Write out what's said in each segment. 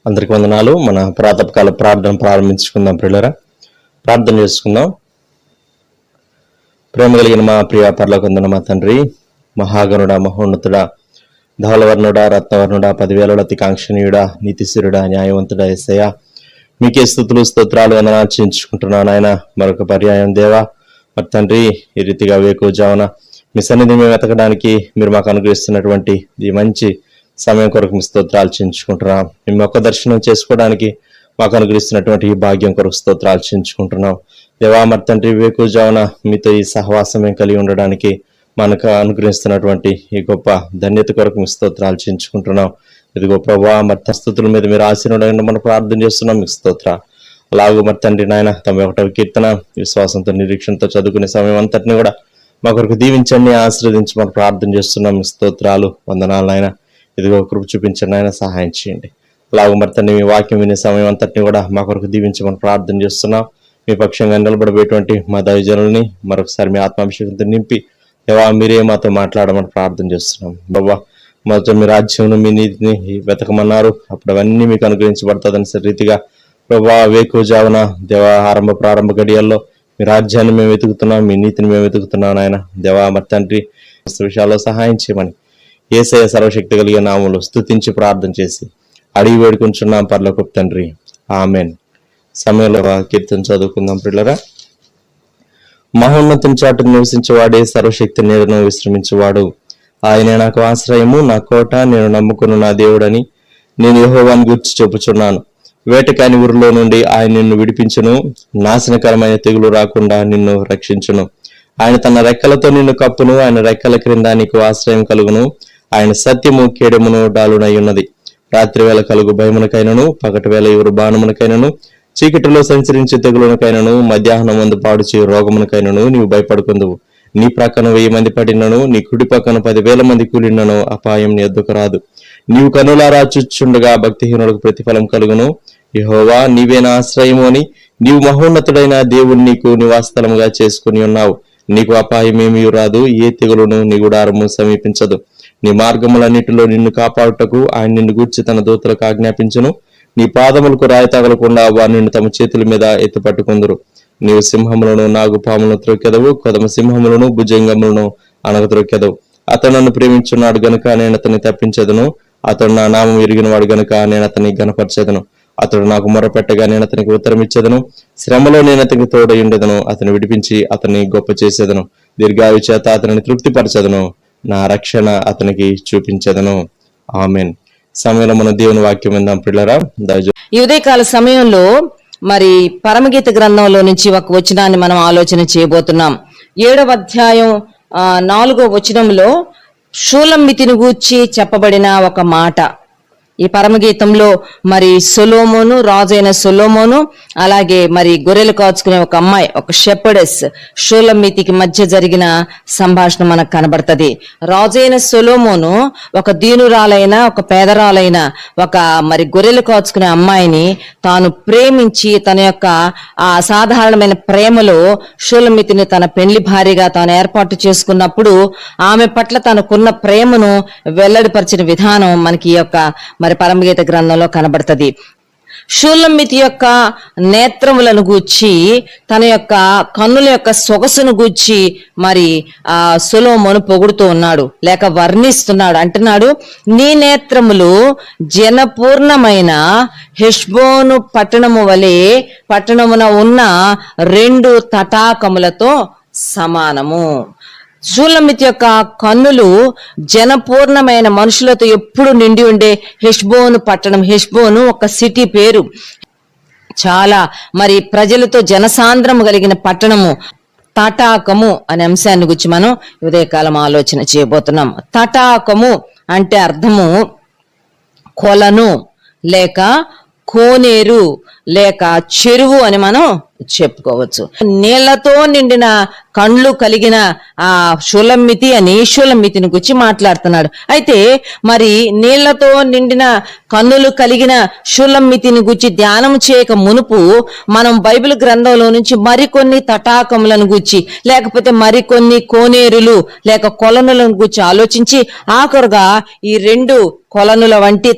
అందరికి వందనాలు. మన ప్రాతకాల ప్రార్థన ప్రారంభించుకుందాం. ప్రియులారా, ప్రార్థన చేసుకుందాం. ప్రేమ కలిగిన మా ప్రియ పరలోకమందున్న మా తండ్రి, మహాగణుడా, మహోన్నతుడా, ధవలవర్ణుడా, రత్నవర్ణుడా, 10,000 అతి కాంక్షణీయుడా, నీతిశిరుడా, న్యాయవంతుడా, యేసయ్యా, మీకే స్తుతులు స్తోత్రాలు వందనాలు చెల్లించుకుంటున్నాను. ఆయన మరొక పర్యాయం దేవా, మరి తండ్రి, ఈ రీతిగా వేకువజామున మీ సన్నిధి మేము వెతకడానికి మీరు మాకు అనుగ్రహిస్తున్నటువంటి ఈ మంచి సమయం కొరకు మీ స్తోత్రాలు చెల్లించుకుంటున్నాం. మేము ఒక్క దర్శనం చేసుకోవడానికి మాకు అనుగ్రహిస్తున్నటువంటి ఈ భాగ్యం కొరకు స్తోత్రాలు చెల్లించుకుంటున్నాం. దేవా, మరి తండ్రి, వేకువజామున మీతో ఈ సహవాసం మేము కలిగి ఉండడానికి మనకు అనుగ్రహిస్తున్నటువంటి ఈ గొప్ప ధన్యత కొరకు మీ స్తోత్రాలు చెల్లించుకుంటున్నాం. ఇదిగో ప్రభువా, మరి స్థుతుల మీద మీరు ఆశీర్వాదంగా మనం ప్రార్థన చేస్తున్నాం. మీకు స్తోత్ర. అలాగే మరి తండ్రి నాయన, 91వ కీర్తన విశ్వాసంతో నిరీక్షణతో చదువుకునే సమయం అంతటిని కూడా మా కొరకు దీవించండి, ఆశీర్వదించి మనం ప్రార్థన చేస్తున్నాం. మీ స్తోత్రాలు, వందనాలు నాయన. ఇదిగో కృప చూపించండి ఆయన, సహాయం చేయండి. అలాగే మరి తండ్రి, మీ వాక్యం వినే సమయం అంతటిని కూడా మా కొరకు దీవించమని ప్రార్థన చేస్తున్నాం. మీ పక్షంగా నిలబడబోయేటువంటి మా దైవజనుల్ని మరొకసారి మీ ఆత్మాభిషేకంతో నింపి దేవా, మీరే మాతో మాట్లాడమని ప్రార్థన చేస్తున్నాం. బాబా, మొదట మీ రాజ్యం మీ నీతిని వెతకమన్నారు, అప్పుడు అవన్నీ మీకు అనుగ్రహించబడుతుందని రీతిగా ప్రభా, వేకువజామున దేవా, ప్రారంభ గడియల్లో మీ రాజ్యాన్ని మేము వెతుకుతున్నాం, మీ నీతిని మేము వెతుకుతున్నాం ఆయన. దేవా, మరి తండ్రి, విషయాల్లో సహాయం చేయమని యేసయ్య సర్వశక్తి కలిగిన నామములో స్తుతించి ప్రార్థన చేసి అడిగి వేడుకుంటున్నాం పరలోకపు తండ్రి, ఆమెన్. సమయంలో కీర్తన చదువుకుందాం. పిల్లరా, మహోన్నతుని చాటు నివసించేవాడే సర్వశక్తి నీడను విశ్రమించేవాడు. ఆయనే నాకు ఆశ్రయము, నా కోట, నేను నమ్ముకున్న నా దేవుడని నేను యెహోవాను గూర్చి చెప్పుచున్నాను. వేటకాని ఊరిలో నుండి ఆయన నిన్ను విడిపించును, నాశనకరమైన తెగులు రాకుండా నిన్ను రక్షించును. ఆయన తన రెక్కలతో నిన్ను కప్పును, ఆయన రెక్కల క్రింద నీకు ఆశ్రయం కలుగును. ఆయన సత్యము కేడమును డాలునై ఉన్నది. రాత్రి వేళ కలుగు భయమునకైనను, పగటి వేళ ఎవరు బాణమునకైనను, చీకటిలో సంచరించే తెగులునకైనను, మధ్యాహ్నం మందు పాడు చేయు రోగమునకైనను నీవు భయపడుకుందువు. నీ ప్రక్కన 1000 మంది పడినను, నీ కుడి పక్కన 10,000 మంది కూలినను అపాయం నీ ఎద్దుకు రాదు. నీవు కనులారా చూచుండగా భక్తిహీనులకు ప్రతిఫలం కలుగును. యెహోవా, నీవే నా ఆశ్రయము అని నీవు మహోన్నతుడైన దేవుడు నీకు నివాసస్థలముగా చేసుకుని ఉన్నావు. నీకు అపాయమేమీ రాదు, ఏ తెగులును నీ గుడారము సమీపించదు. నీ మార్గములన్నిటిలో నిన్ను కాపాడుటకు ఆయన నిన్ను గూర్చి తన దూతలకు ఆజ్ఞాపించును. నీ పాదములకు రాయి తగలకుండా వారు నిన్ను తమ చేతుల మీద ఎత్తుపట్టుకుందరు. నీవు సింహములను, నాగుపాములను త్రొక్కెదవు, కొదమ సింహములను, భుజంగములను అనగత్రొక్కెదవు. అతను నన్ను ప్రేమించున్నాడు గనుక నేను అతన్ని తప్పించదును. అతడు నా నామం ఎరిగిన వాడు గనుక నేను అతన్ని గనపరచెదను. అతడు నాకు మొరపెట్టగా నేను అతనికి ఉత్తరం ఇచ్చేదను. శ్రమలో నేను అతనికి తోడయుండెదను. అతను విడిపించి అతన్ని గొప్ప చేసేదను. దీర్ఘాయు చేత అతనిని తృప్తిపరచెదను. నా రక్షణ అతనికి చూపించదను. ఆమెన్. సమయంలో మన దేవుని వాక్యం విందాం పిల్లరా. ఈ ఉదయకాల సమయంలో మరి పరమగీత గ్రంథంలో నుంచి ఒక వచనాన్ని మనం ఆలోచన చేయబోతున్నాం. 7వ అధ్యాయం 4వ వచనంలో షూలమ్మితిని గూర్చి చెప్పబడిన ఒక మాట. ఈ పరమగీతంలో మరి సొలొమోను, రాజైన సొలొమోను, అలాగే మరి గొర్రెలు కాచుకునే ఒక అమ్మాయి, ఒక షెపర్డెస్, షూలమ్మితికి మధ్య జరిగిన సంభాషణ మనకు కనబడుతుంది. రాజైన సొలొమోను ఒక దీనురాలైన, ఒక పేదరాలైన, ఒక మరి గొర్రెలు కాచుకునే అమ్మాయిని తాను ప్రేమించి తన యొక్క ఆ సాధారణమైన ప్రేమలో షూలమ్మితిని తన పెళ్లి భార్యగా తాను ఏర్పాటు చేసుకున్నప్పుడు ఆమె పట్ల తనకున్న ప్రేమను వెల్లడిపరిచిన విధానం మనకి ఈ యొక్క మరి పరమగీత గ్రంథంలో కనబడుతుంది. షూలమ్మితి యొక్క నేత్రములను గూర్చి, తన యొక్క కన్నుల యొక్క సొగసును గూర్చి మరి సొలొమోను పొగుడుతూ ఉన్నాడు, లేక వర్ణిస్తున్నాడు. అంటున్నాడు, నీ నేత్రములు జనపూర్ణమైన హెష్బోను పట్టణము వలె పట్టణమున ఉన్న 2 తటాకములతో సమానము. షూలమ్మితి యొక్క కన్నులు జనపూర్ణమైన మనుషులతో ఎప్పుడు నిండి ఉండే హెష్బోను పట్టణం. హెష్బోను ఒక సిటీ పేరు, చాలా మరి ప్రజలతో జనసాంద్రము కలిగిన పట్టణము. తటాకము అనే అంశాన్ని గురించి మనం ఉదయకాలం ఆలోచన చేయబోతున్నాం. తటాకము అంటే అర్థము కొలను, లేక కోనేరు, లేక చెరువు అని మనం చెప్పుకోవచ్చు. నీళ్లతో నిండిన కండ్లు కలిగిన ఆ షూలమ్మితి అని షూలమ్మితిని గురించి మాట్లాడుతున్నాడు. అయితే మరి నీళ్లతో నిండిన కన్నులు కలిగిన షూలమ్మితిని గురించి ధ్యానం చేయక మునుపు మనం బైబిల్ గ్రంథంలో నుంచి మరికొన్ని తటాకములను గూర్చి లేకపోతే మరికొన్ని కోనేరులు లేక కొలనులను గూర్చి ఆలోచించి ఆఖరుగా ఈ 2 కొలనుల వంటి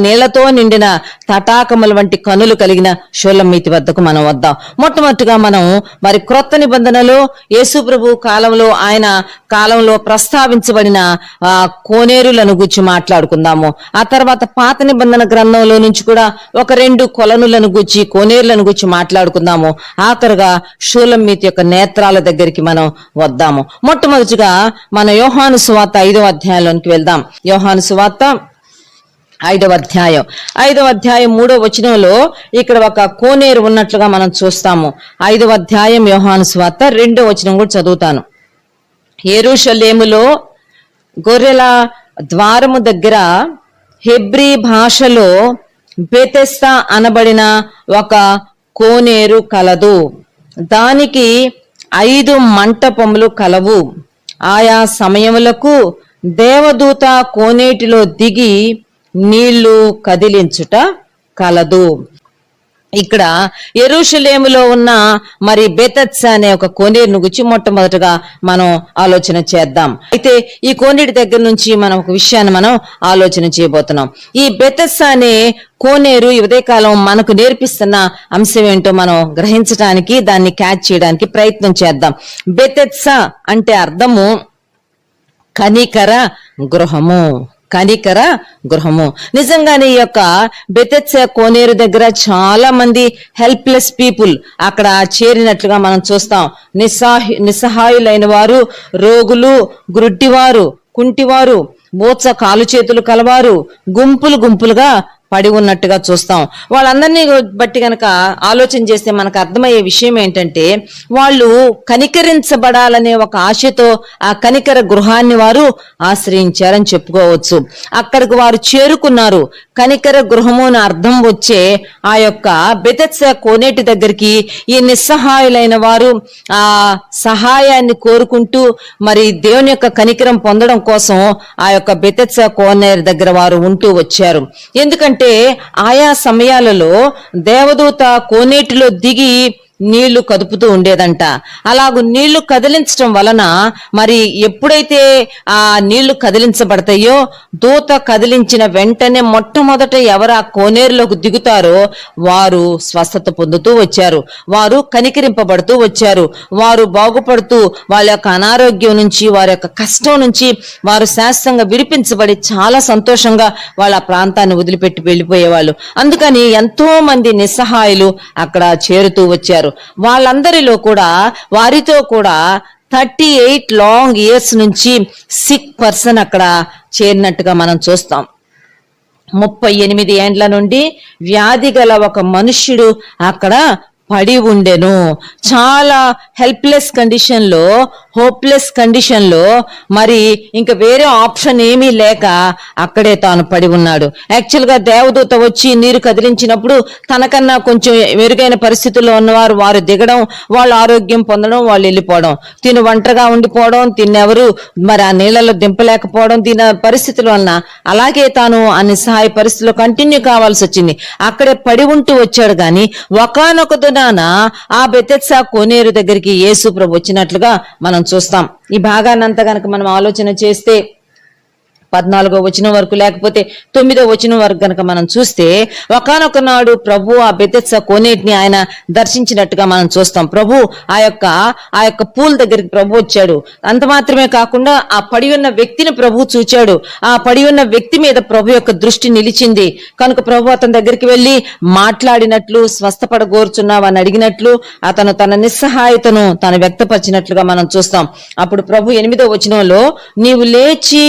నీళ్లతో నిండిన తటాకముల వంటి కనులు కలిగిన షూలమ్మితి వద్దకు మనం వద్దాం. మొట్టమొదటిగా మనం మరి క్రొత్త నిబంధనలో యేసు ప్రభు ఆయన కాలంలో ప్రస్తావించబడిన కోనేరులను గురించి మాట్లాడుకుందాము. ఆ తర్వాత పాత నిబంధన గ్రంథంలో నుంచి కూడా ఒక 2 కొలనులను గురించి కోనేరులను గురించి మాట్లాడుకుందాము. ఆఖరుగా షూలమ్మితి యొక్క నేత్రాల దగ్గరికి మనం వద్దాము. మొట్టమొదటిగా మన యోహాను సువార్త 5వ అధ్యాయంలోనికి వెళ్దాం. యోహాను సువార్త 5వ అధ్యాయం 3వ వచనంలో ఇక్కడ ఒక కోనేరు ఉన్నట్లుగా మనం చూస్తాము. 5వ అధ్యాయం యోహాను సువార్త 2వ వచనం కూడా చదువుతాను. యెరూషలేములో గొర్రెల ద్వారము దగ్గర హెబ్రీ భాషలో బెతెస్దా అనబడిన ఒక కోనేరు కలదు. దానికి 5 మంటపములు కలవు. ఆయా సమయములకు దేవదూత కోనేటిలో దిగి నీళ్లు కదిలించుట కలదు. ఇక్కడ యెరూషలేములో ఉన్న మరి బెతెస్దా అనే ఒక కోనేరును గురించి మొట్టమొదటిగా మనం ఆలోచన చేద్దాం. అయితే ఈ కోనేటి దగ్గర నుంచి మనం ఒక విషయాన్ని మనం ఆలోచన చేయబోతున్నాం. ఈ బెతెస్దా అనే కోనేరు ఈ ఉదయకాలం మనకు నేర్పిస్తున్న అంశం ఏంటో మనం గ్రహించడానికి, దాన్ని క్యాచ్ చేయడానికి ప్రయత్నం చేద్దాం. బెతెస్దా అంటే అర్థము కనికర గృహము. కనికర గృహము. నిజంగానే ఈ యొక్క బెతెస్దా కోనేరు దగ్గర చాలా మంది హెల్ప్లెస్ పీపుల్ అక్కడ చేరినట్లుగా మనం చూస్తాం. నిస్సహాయులైన వారు, రోగులు, గ్రుడ్డివారు, కుంటివారు, బోత్స కాలు చేతులు కలవారు గుంపులుగా పడి ఉన్నట్టుగా చూస్తాం. వాళ్ళందరినీ బట్టి గనక ఆలోచన చేస్తే మనకు అర్థమయ్యే విషయం ఏంటంటే వాళ్ళు కనికరించబడాలనే ఒక ఆశతో ఆ కనికర గృహాన్ని వారు ఆశ్రయించారని చెప్పుకోవచ్చు. అక్కడికి వారు చేరుకున్నారు. కనికర గృహము అని అర్థం వచ్చే ఆ యొక్క బెతెస్దా కోనేటి దగ్గరికి ఈ నిస్సహాయులైన వారు ఆ సహాయాన్ని కోరుకుంటూ మరి దేవుని యొక్క కనికరం పొందడం కోసం ఆ యొక్క బెతెస్దా కోనేరు దగ్గర వారు ఉంటూ వచ్చారు. ఎందుకంటే ఆయా సమయాలలో దేవదూత కోనేటిలో దిగి నీళ్లు కదుపుతూ ఉండేదంట. అలాగూ నీళ్లు కదిలించడం వలన మరి ఎప్పుడైతే ఆ నీళ్లు కదిలించబడతాయో దూత కదిలించిన వెంటనే మొట్టమొదట ఎవరు ఆ కోనేరులోకి దిగుతారో వారు స్వస్థత పొందుతూ వచ్చారు, వారు కనికరింపబడుతూ వచ్చారు, వారు బాగుపడుతూ వాళ్ళ యొక్క అనారోగ్యం నుంచి, వారి యొక్క కష్టం నుంచి వారు శాశ్వతంగా విడిపించబడి చాలా సంతోషంగా వాళ్ళ ప్రాంతాన్ని వదిలిపెట్టి వెళ్ళిపోయేవాళ్ళు. అందుకని ఎంతో మంది నిస్సహాయులు అక్కడ చేరుతూ వచ్చారు. వాళ్ళందరిలో కూడా వారితో కూడా 38 లాంగ్ ఇయర్స్ నుంచి సిక్ పర్సన్ అక్కడ చేరినట్టుగా మనం చూస్తాం. 38 ఏండ్ల నుండి వ్యాధి గల ఒక మనుష్యుడు అక్కడ పడి ఉండెను. చాలా హెల్ప్లెస్ కండిషన్ లో, హోప్లెస్ కండిషన్ లో, మరి ఇంకా వేరే ఆప్షన్ ఏమీ లేక అక్కడే తాను పడి ఉన్నాడు. యాక్చువల్ గా దేవదూత వచ్చి నీరు కదిలించినప్పుడు తనకన్నా కొంచెం మెరుగైన పరిస్థితుల్లో ఉన్నవారు వారు దిగడం, వాళ్ళ ఆరోగ్యం పొందడం, వాళ్ళు వెళ్ళిపోవడం, తిను ఒంటరిగా ఉండిపోవడం, తిన్నెవరు మరి ఆ నీళ్లలో దింపలేకపోవడం, తిన పరిస్థితుల వలన అలాగే తాను ఆ నిస్సహాయ పరిస్థితిలో కంటిన్యూ కావాల్సి వచ్చింది. అక్కడే పడి ఉంటూ వచ్చాడు. గాని ఒకానొక ఆ బెతెస్దా కోనేరు దగ్గరికి యేసు ప్రభు వచ్చినట్లుగా మనం చూస్తాం. ఈ భాగాన్నంతా గనక మనం ఆలోచన చేస్తే 14వ వచనం వరకు లేకపోతే 9వ వచనం వరకు గనక మనం చూస్తే ఒకానొక నాడు ప్రభు ఆ బెతెస్దా కోనేటిని ఆయన దర్శించినట్టుగా మనం చూస్తాం. ప్రభు ఆ యొక్క పూల్ దగ్గరికి ప్రభు వచ్చాడు. అంత మాత్రమే కాకుండా ఆ పడి ఉన్న వ్యక్తిని ప్రభు చూచాడు. ఆ పడి ఉన్న వ్యక్తి మీద ప్రభు యొక్క దృష్టి నిలిచింది కనుక ప్రభు అతని దగ్గరికి వెళ్లి మాట్లాడినట్లు, స్వస్థపడగోరుచున్నావని అడిగినట్లు, అతను తన నిస్సహాయతను తాను వ్యక్తపరిచినట్లుగా మనం చూస్తాం. అప్పుడు ప్రభు 8వ వచనంలో నీవు లేచి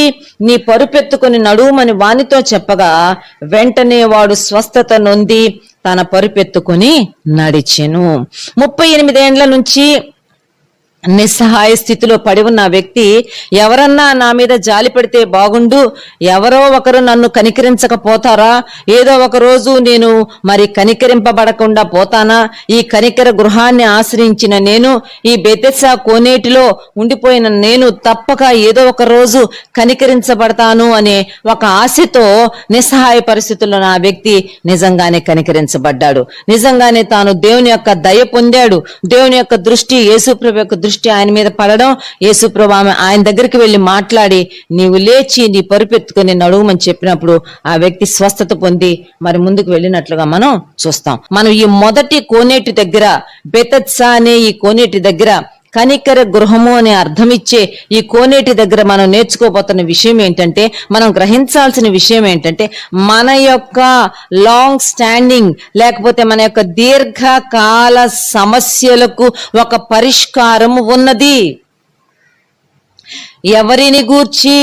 నీ పరుపెత్తుకుని నడుమని వానితో చెప్పగా వెంటనే వాడు స్వస్థత నొంది తన పరుపెత్తుకుని నడిచెను. 38 ఏండ్ల నుంచి నిస్సహాయ స్థితిలో పడి ఉన్న వ్యక్తి ఎవరన్నా నా మీద జాలి పెడితే బాగుండు, ఎవరో ఒకరు నన్ను కనికరించకపోతారా, ఏదో ఒక రోజు నేను మరి కనికరింపబడకుండా పోతానా, ఈ కనికర గృహాన్ని ఆశ్రయించిన నేను, ఈ బెతెస్దా కోనేటిలో ఉండిపోయిన నేను తప్పక ఏదో ఒక రోజు కనికరించబడతాను అనే ఒక ఆశతో నిస్సహాయ పరిస్థితుల్లో నా వ్యక్తి నిజంగానే కనికరించబడ్డాడు. నిజంగానే తాను దేవుని యొక్క దయ పొందాడు. దేవుని యొక్క దృష్టి, యేసుప్రభు యొక్క దృష్టి ఆయన మీద పడడం, యేసుప్రభు ఆయన దగ్గరికి వెళ్లి మాట్లాడి నీవు లేచి నీ పరుపెత్తుకుని నడువమని చెప్పినప్పుడు ఆ వ్యక్తి స్వస్థత పొంది మరి ముందుకు వెళ్ళినట్లుగా మనం చూస్తాం. మనం ఈ మొదటి కోనేటి దగ్గర, బెతెస్దా అనే ఈ కోనేటి దగ్గర, కనికర గృహము అనే అర్థమిచ్చే ఈ కోనేటి దగ్గర మనం నేర్చుకోబోతున్న విషయం ఏంటంటే, మనం గ్రహించాల్సిన విషయం ఏంటంటే, మన యొక్క లాంగ్ స్టాండింగ్ లేకపోతే మన యొక్క దీర్ఘకాల సమస్యలకు ఒక పరిష్కారం ఉన్నది. ఎవరిని గూర్చి,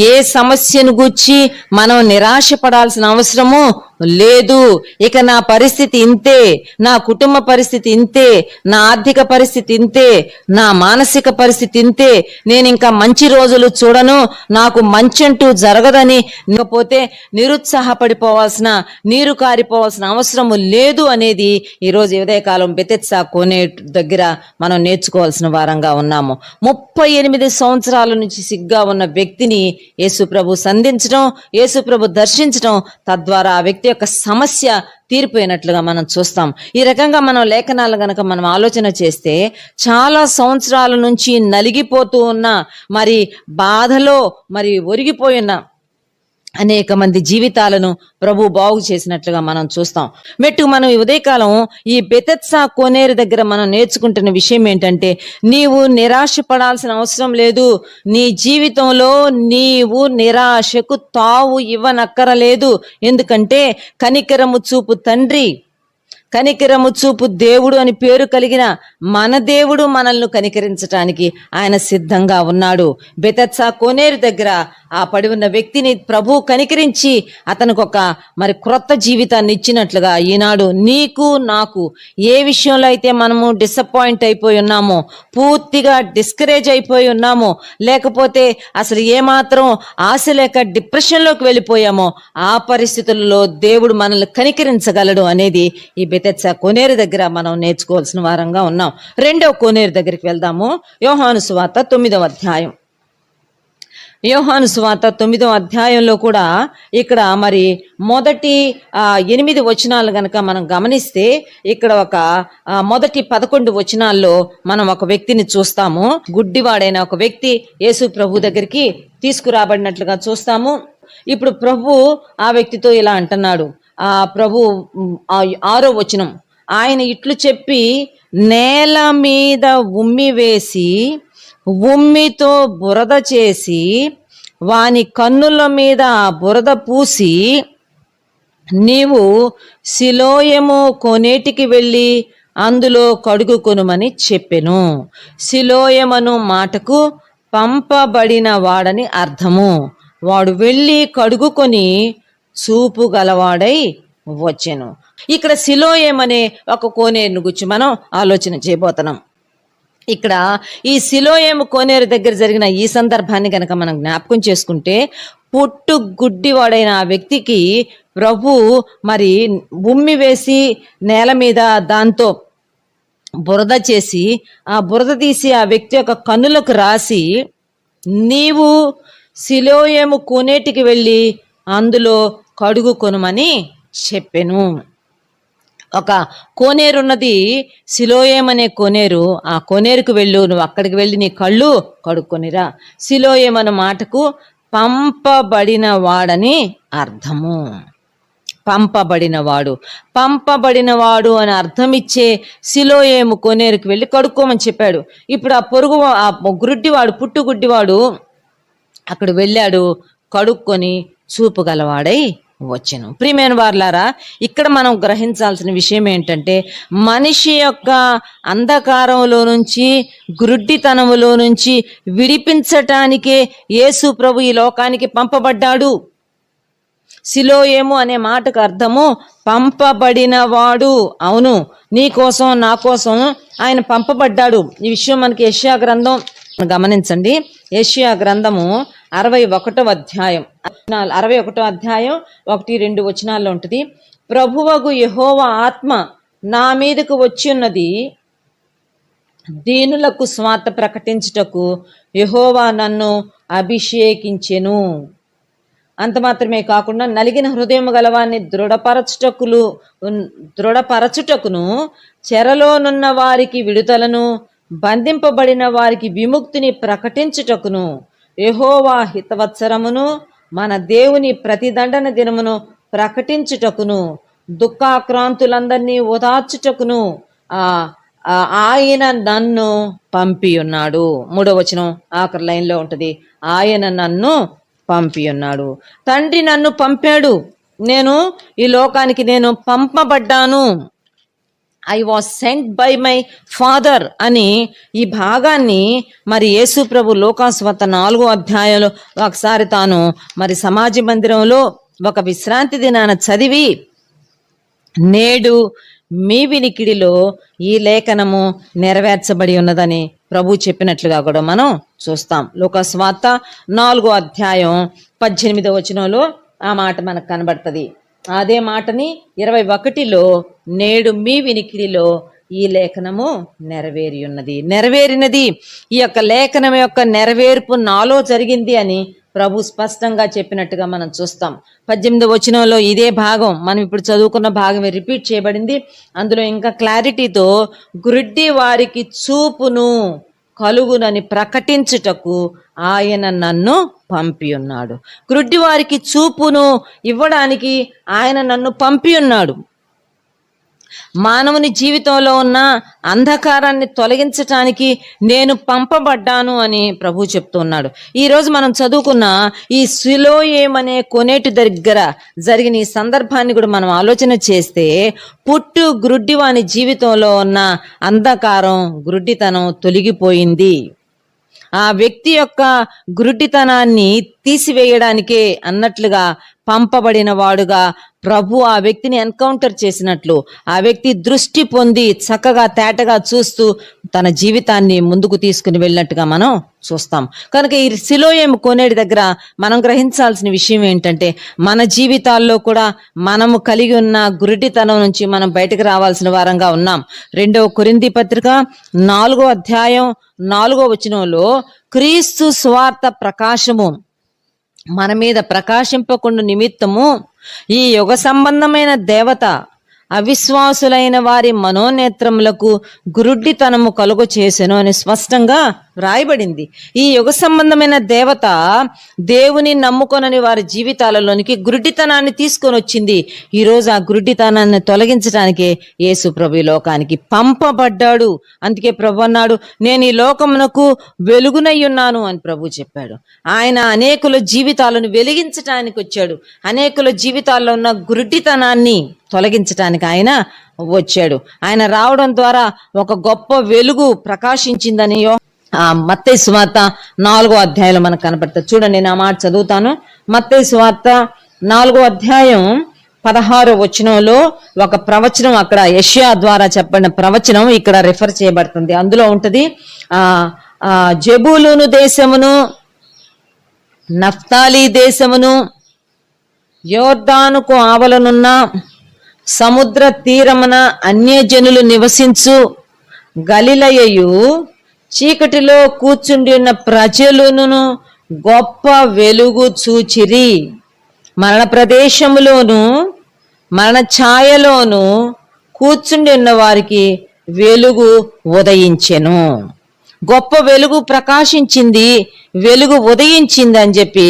ఏ సమస్యను గూర్చి మనం నిరాశపడాల్సిన అవసరము లేదు. ఇక నా పరిస్థితి ఇంతే, నా కుటుంబ పరిస్థితి ఇంతే, నా ఆర్థిక పరిస్థితి ఇంతే, నా మానసిక పరిస్థితి ఇంతే, నేను ఇంకా మంచి రోజులు చూడను, నాకు మంచంటూ జరగదని లేకపోతే నిరుత్సాహపడిపోవాల్సిన, నీరు కారిపోవాల్సిన అవసరము లేదు అనేది ఈరోజు ఉదయకాలం బెతెస్దా కోనేటి దగ్గర మనం నేర్చుకోవాల్సిన వారంగా ఉన్నాము. 38 సంవత్సరాల నుంచి సిగ్గా ఉన్న వ్యక్తిని యేసుప్రభు సంధించడం, యేసుప్రభు దర్శించడం, తద్వారా ఆ వ్యక్తి యొక్క సమస్య తీరిపోయినట్లుగా మనం చూస్తాం. ఈ రకంగా మనం లేఖనాలు గనక మనం ఆలోచన చేస్తే, చాలా సంవత్సరాల నుంచి నలిగిపోతూ ఉన్న, మరి బాధలో మరి ఒరిగిపోయిన అనేక మంది జీవితాలను ప్రభు బాగు చేసినట్లుగా మనం చూస్తాం. మనం ఈ ఉదయకాలం ఈ బెతెస్దా కోనేరు దగ్గర మనం నేర్చుకుంటున్న విషయం ఏంటంటే, నీవు నిరాశపడాల్సిన అవసరం లేదు. నీ జీవితంలో నీవు నిరాశకు తావు ఇవ్వనక్కరలేదు. ఎందుకంటే కనికరము చూపు తండ్రి, కనికరము చూపు దేవుడు అని పేరు కలిగిన మన దేవుడు మనల్ని కనికరించటానికి ఆయన సిద్ధంగా ఉన్నాడు. బెతెస్దా కోనేరు దగ్గర ఆ పడి ఉన్న వ్యక్తిని ప్రభు కనికరించి అతనికి ఒక మరి క్రొత్త జీవితాన్ని ఇచ్చినట్లుగా ఈనాడు నీకు నాకు ఏ విషయంలో అయితే మనము డిసప్పాయింట్ అయిపోయి ఉన్నామో, పూర్తిగా డిస్కరేజ్ అయిపోయి ఉన్నామో, లేకపోతే అసలు ఏమాత్రం ఆశ లేక డిప్రెషన్లోకి వెళ్ళిపోయామో, ఆ పరిస్థితుల్లో దేవుడు మనల్ని కనికరించగలడు అనేది ఈ బెతెస్దా కోనేరు దగ్గర మనం నేర్చుకోవాల్సిన వారంగా ఉన్నాం. రెండవ కోనేరు దగ్గరికి వెళ్దాము. యోహాను సువార్త 9వ అధ్యాయం. యోహాను సువార్త 9వ అధ్యాయంలో కూడా ఇక్కడ మరి మొదటి 8 వచనాలు గనక మనం గమనిస్తే, ఇక్కడ ఒక మొదటి 11 వచనాల్లో మనం ఒక వ్యక్తిని చూస్తాము. గుడ్డివాడైన ఒక వ్యక్తి యేసు ప్రభు దగ్గరికి తీసుకురాబడినట్లుగా చూస్తాము. ఇప్పుడు ప్రభు ఆ వ్యక్తితో ఇలా అంటున్నాడు. ఆ ప్రభు 6వ వచనం, ఆయన ఇట్లు చెప్పి నేల మీద ఉమ్మి వేసి ఉమ్మితో బురద చేసి వాని కన్నుల మీద బురద పూసి, నీవు సిలోయము కోనేటికి వెళ్ళి అందులో కడుగుకొనుమని చెప్పెను. సిలోయమను మాటకు పంపబడిన వాడని అర్థము. వాడు వెళ్ళి కడుగుకొని చూపు గలవాడై వచ్చెను. ఇక్కడ సిలోయం అనే ఒక కోనేరును గురించి మనం ఆలోచన చేయబోతున్నాం. ఇక్కడ ఈ సిలోయేము కోనేరు దగ్గర జరిగిన ఈ సందర్భాన్ని గనక మనం జ్ఞాపకం చేసుకుంటే, పుట్టు గుడ్డివాడైన ఆ వ్యక్తికి ప్రభు మరి ఉమ్మి వేసి నేల మీద దాంతో బురద చేసి, ఆ బురద తీసి ఆ వ్యక్తి యొక్క కన్నులకు రాసి, నీవు సిలోయేము కోనేటికి వెళ్ళి అందులో కడుగుకొనుమని చెప్పెను. ఒక కోనేరు ఉన్నది, సిలోయేం అనే కోనేరు. ఆ కోనేరుకు వెళ్ళు, నువ్వు అక్కడికి వెళ్ళి నీ కళ్ళు కడుక్కొనిరా. సిలోయేం అనే మాటకు పంపబడిన వాడని అర్థము. పంపబడినవాడు, పంపబడినవాడు అని అర్థం ఇచ్చే సిలోయేము కోనేరుకు వెళ్ళి కడుక్కోమని చెప్పాడు. ఇప్పుడు ఆ గుడ్డివాడు, పుట్టుగుడ్డివాడు అక్కడ వెళ్ళాడు, కడుక్కొని చూపు గలవాడై వచ్చెను. ప్రియమైన వారలారా, ఇక్కడ మనం గ్రహించాల్సిన విషయం ఏంటంటే, మనిషి యొక్క అంధకారంలో నుంచి, గురుడ్డితనములో నుంచి విడిపించటానికే యేసు ప్రభు ఈ లోకానికి పంపబడ్డాడు. సిలోయేము అనే మాటకు అర్థము పంపబడినవాడు. అవును, నీ కోసం నా కోసం ఆయన పంపబడ్డాడు. ఈ విషయం మనకి యెషయా గ్రంథం గమనించండి. యెషయా గ్రంథము 61వ అధ్యాయం 61వ అధ్యాయం 1-2 వచనాల్లో ఉంటుంది. ప్రభువగు యెహోవా ఆత్మ నా మీదకు వచ్చి ఉన్నది, దీనులకు స్వార్థ ప్రకటించుటకు యెహోవా నన్ను అభిషేకించెను. అంత మాత్రమే కాకుండా నలిగిన హృదయం గలవాన్ని దృఢపరచుటకును, చెరలోనున్న వారికి విడుదలను, బంధింపబడిన వారికి విముక్తిని ప్రకటించుటకును, యెహోవా హితవత్సరమును మన దేవుని ప్రతిదండన దినమును ప్రకటించుటకును, దుఃఖాక్రాంతులందరినీ ఓదార్చుటకును ఆయన నన్ను పంపి ఉన్నాడు. 3వ వచనం ఆఖరి లైన్లో ఉంటుంది. ఆయన నన్ను పంపి ఉన్నాడు. తండ్రి నన్ను పంపాడు, నేను ఈ లోకానికి పంపబడ్డాను. I was sent by my father అని ఈ భాగాన్ని మరి యేసు ప్రభు లోకాసువార్త 4వ అధ్యాయంలో ఒకసారి తాను మరి సమాజ మందిరంలో ఒక విశ్రాంతి దినాన చదివి, నేడు మీ వినికిడిలో ఈ లేఖనము నెరవేర్చబడి ఉన్నదని ప్రభు చెప్పినట్లుగా కూడా మనం చూస్తాం. లోకాసువార్త 4వ అధ్యాయం 18వ వచనంలో ఆ మాట మనకు కనబడుతుంది. అదే మాటని 21లో నేడు మీ వినికిడిలో ఈ లేఖనము నెరవేరినది. ఈ యొక్క లేఖనం యొక్క నెరవేర్పు నాలో జరిగింది అని ప్రభు స్పష్టంగా చెప్పినట్టుగా మనం చూస్తాం. 18వ వచనంలో ఇదే భాగం, మనం ఇప్పుడు చదువుకున్న భాగమే రిపీట్ చేయబడింది. అందులో ఇంకా క్లారిటీతో గుడ్డి వారికి చూపును కలుగునని ప్రకటించుటకు ఆయన నన్ను పంపి ఉన్నాడు. గుడ్డి వారికి చూపును ఇవ్వడానికి ఆయన నన్ను పంపి ఉన్నాడు. మానవుని జీవితంలో ఉన్న అంధకారాన్ని తొలగించటానికి నేను పంపబడ్డాను అని ప్రభు చెప్తున్నాడు. ఈరోజు మనం చదువుకున్న ఈ సిలోయేం అనే కొనేటి దగ్గర జరిగిన ఈ సందర్భాన్ని కూడా మనం ఆలోచన చేస్తే, పుట్టు గ్రుడ్డివాని జీవితంలో ఉన్న అంధకారం, గ్రుడ్డితనం తొలగిపోయింది. ఆ వ్యక్తి యొక్క గురుడితనాన్ని తీసివేయడానికే అన్నట్లుగా పంపబడిన వాడుగా ప్రభు ఆ వ్యక్తిని ఎన్కౌంటర్ చేసినట్లు ఆ వ్యక్తి దృష్టి పొంది చక్కగా తేటగా చూస్తూ తన జీవితాన్ని ముందుకు తీసుకుని వెళ్ళినట్టుగా మనం చూస్తాం. కనుక ఈ సిలోయేము కోనేటి దగ్గర మనం గ్రహించాల్సిన విషయం ఏంటంటే, మన జీవితాల్లో కూడా మనము కలిగి ఉన్న గురుడితనం నుంచి మనం బయటకు రావాల్సిన వారంగా ఉన్నాం. 2వ కొరింథీ పత్రిక 4వ అధ్యాయం 4వ వచనంలో క్రీస్తు స్వార్థ ప్రకాశము మన మీద ప్రకాశింపకుండా నిమిత్తము ఈ యుగ సంబంధమైన దేవత అవిశ్వాసులైన వారి మనోనేత్రములకు గురుడ్డితనము కలుగు చేసెను అని స్పష్టంగా రాయబడింది. ఈ యుగ సంబంధమైన దేవత దేవుని నమ్ముకొనని వారి జీవితాలలోనికి గురుడ్డితనాన్ని తీసుకొని వచ్చింది. ఈరోజు ఆ గురుడ్డితనాన్ని తొలగించడానికే యేసు ప్రభు ఈ లోకానికి పంపబడ్డాడు. అందుకే ప్రభు అన్నాడు, నేను ఈ లోకమునకు వెలుగునై ఉన్నాను అని ప్రభు చెప్పాడు. ఆయన అనేకుల జీవితాలను వెలిగించటానికి వచ్చాడు. అనేకుల జీవితాల్లో ఉన్న గురుడ్డితనాన్ని తొలగించటానికి ఆయన వచ్చాడు. ఆయన రావడం ద్వారా ఒక గొప్ప వెలుగు ప్రకాశించిందని మత్తయి సువార్త 4వ అధ్యాయంలో మనకు కనపడుతుంది. చూడండి, నేను ఆ మాట చదువుతాను. మత్తయి సువార్త 4వ అధ్యాయం 16వ వచనంలో ఒక ప్రవచనం, అక్కడ యెషయా ద్వారా చెప్పబడిన ప్రవచనం ఇక్కడ రిఫర్ చేయబడుతుంది. అందులో ఉంటది, జెబూలూను దేశమును నఫ్తాలి దేశమును యోర్దానుకు ఆవలనున్న సముద్ర తీరమున అన్యజనులు నివసించు గలిలయయు చీకటిలో కూర్చుండి ఉన్న ప్రజలను గొప్ప వెలుగు చూచిరి. మరణ ప్రదేశములోను మరణ ఛాయలోను కూర్చుండి ఉన్న వారికి వెలుగు ఉదయించెను. గొప్ప వెలుగు ప్రకాశించింది, వెలుగు ఉదయించింది అని చెప్పి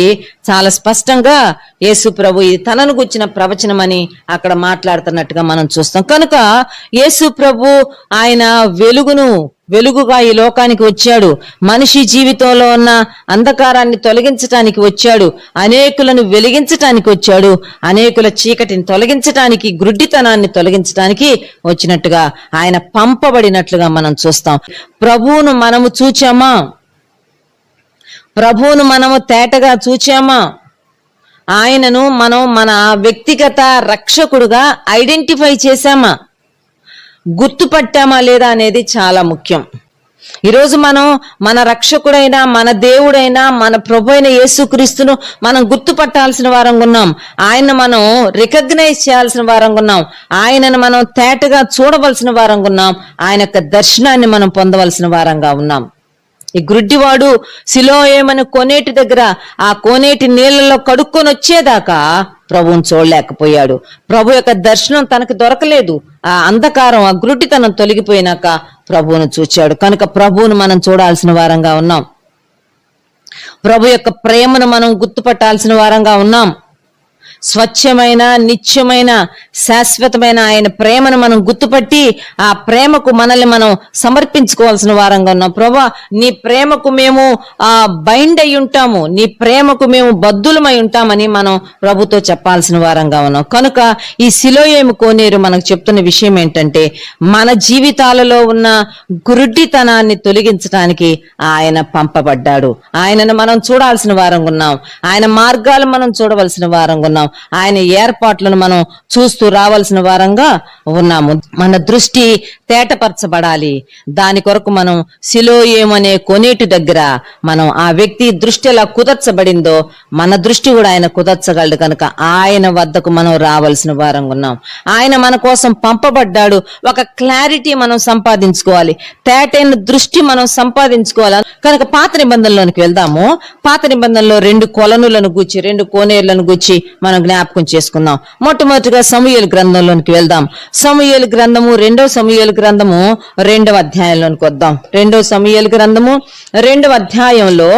చాలా స్పష్టంగా యేసు ప్రభు ఇది తనను గుర్చిన ప్రవచనం అని అక్కడ మాట్లాడుతున్నట్టుగా మనం చూస్తాం. కనుక యేసు ప్రభు ఆయన వెలుగుగా ఈ లోకానికి వచ్చాడు. మనిషి జీవితంలో ఉన్న అంధకారాన్ని తొలగించటానికి వచ్చాడు. అనేకులను వెలిగించటానికి వచ్చాడు. అనేకుల చీకటిని తొలగించటానికి, గుడ్డితనాన్ని తొలగించటానికి వచ్చినట్టుగా ఆయన పంపబడినట్లుగా మనం చూస్తాం. ప్రభువును మనము చూచామా? ప్రభువును మనము తేటగా చూచామా? ఆయనను మనం మన వ్యక్తిగత రక్షకుడుగా ఐడెంటిఫై చేశామా, గుర్తుపట్టామా లేదా అనేది చాలా ముఖ్యం. ఈరోజు మనం మన రక్షకుడైన, మన దేవుడైన, మన ప్రభు అయిన యేసుక్రీస్తును మనం గుర్తుపట్టాల్సిన వారంగా ఉన్నాం. ఆయన్ని మనం రికగ్నైజ్ చేయాల్సిన వారంగా ఉన్నాం. ఆయనను మనం తేటగా చూడవలసిన వారంగా ఉన్నాం. ఆయన యొక్క దర్శనాన్ని మనం పొందవలసిన వారంగా ఉన్నాం. ఈ గుడ్డివాడు సిలోయేమని కోనేటి దగ్గర ఆ కోనేటి నీళ్లలో కడుక్కొని వచ్చేదాకా ప్రభువుని చూడలేకపోయాడు. ప్రభు యొక్క దర్శనం తనకు దొరకలేదు. ఆ అంధకారం, ఆ గుడ్డితనం తొలగిపోయినాక ప్రభువును చూచాడు. కనుక ప్రభువును మనం చూడాల్సిన వారంగా ఉన్నాం. ప్రభు యొక్క ప్రేమను మనం గుర్తుపట్టాల్సిన వారంగా ఉన్నాం. స్వచ్ఛమైన, నిత్యమైన, శాశ్వతమైన ఆయన ప్రేమను మనం గుర్తుపట్టి ఆ ప్రేమకు మనల్ని మనం సమర్పించుకోవాల్సిన వారంగా ఉన్నాం. ప్రభా, నీ ప్రేమకు మేము బైండ్ అయి ఉంటాము, నీ ప్రేమకు మేము బద్దులమై ఉంటామని మనం ప్రభుతో చెప్పాల్సిన వారంగా ఉన్నాం. కనుక ఈ సిలోయేము కోనేరు మనకు చెప్తున్న విషయం ఏంటంటే, మన జీవితాలలో ఉన్న గురుడ్డితనాన్ని తొలగించడానికి ఆయన పంపబడ్డాడు. ఆయనను మనం చూడాల్సిన వారంగా ఉన్నాం. ఆయన మార్గాలు మనం చూడవలసిన వారంగా ఉన్నాం. ఆయన ఏర్పాట్లను మనం చూస్తూ రావాల్సిన వారంగా ఉన్నాము. మన దృష్టి తేటపరచబడాలి. దాని కొరకు మనం సిలోయేము అనే కోనేటి దగ్గర మనం ఆ వ్యక్తి దృష్టి ఎలా కుదర్చబడిందో మన దృష్టి కూడా ఆయన కుదర్చగలడు. కనుక ఆయన వద్దకు మనం రావాల్సిన వారంగా ఉన్నాం. ఆయన మన కోసం పంపబడ్డాడు. ఒక క్లారిటీ మనం సంపాదించుకోవాలి, తేటైన దృష్టి మనం సంపాదించుకోవాలి. కనుక పాత నిబంధనలోనికి వెళ్దాము. పాత నిబంధనలో 2 కొలనులను గూర్చి, 2 కోనేర్లను గూర్చి మనం జ్ఞాపకం చేసుకుందాం. మొట్టమొదటిగా సమూయేలు గ్రంథంలోనికి వెళ్దాం. సమూయేలు గ్రంథము 2వ సమూయేలు గ్రంథము 2వ అధ్యాయంలోనికి వద్దాం. 2వ సమూయేలు గ్రంథము 2వ అధ్యాయంలో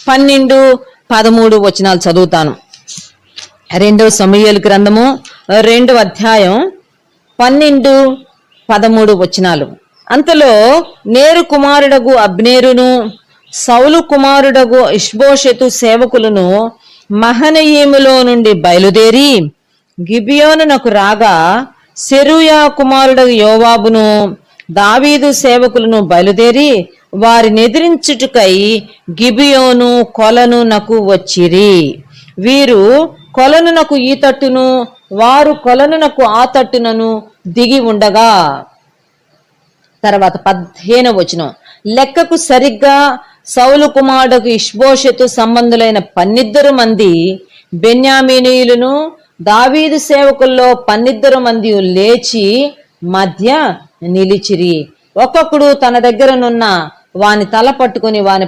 12-13 వచనాలు చదువుతాను. 2వ సమూయేలు గ్రంథము 2వ అధ్యాయం 12-13 వచనాలు. అంతలో నేరు కుమారుడగు అబ్నేరును, సౌలు కుమారుడగు ఇష్బోషెతు సేవకులను మహనయీములో నుండి బయలుదేరి గిబియోనునకు రాగా, సెరూయా కుమారుడగు యోవాబును, దావీదు సేవకులను బయలుదేరి వారిని ఎదిరించుటకై గిబియోను కొలనునకు వచ్చిరి. వీరు కొలనునకు ఈ తట్టును, వారు కొలనునకు ఆ తట్టునను దిగి ఉండగా. తర్వాత 15వ వచనం. లెక్కకు సరిగ్గా సౌలు కుమారుడుకు ఇష్బోషెతు సంబంధులైన 12 మంది బెన్యామీనీయులను, దావీదు సేవకుల్లో 12 మంది లేచి మధ్య నిలిచిరి. ఒక్కొక్కడు తన దగ్గరనున్న వాని తల పట్టుకుని వాని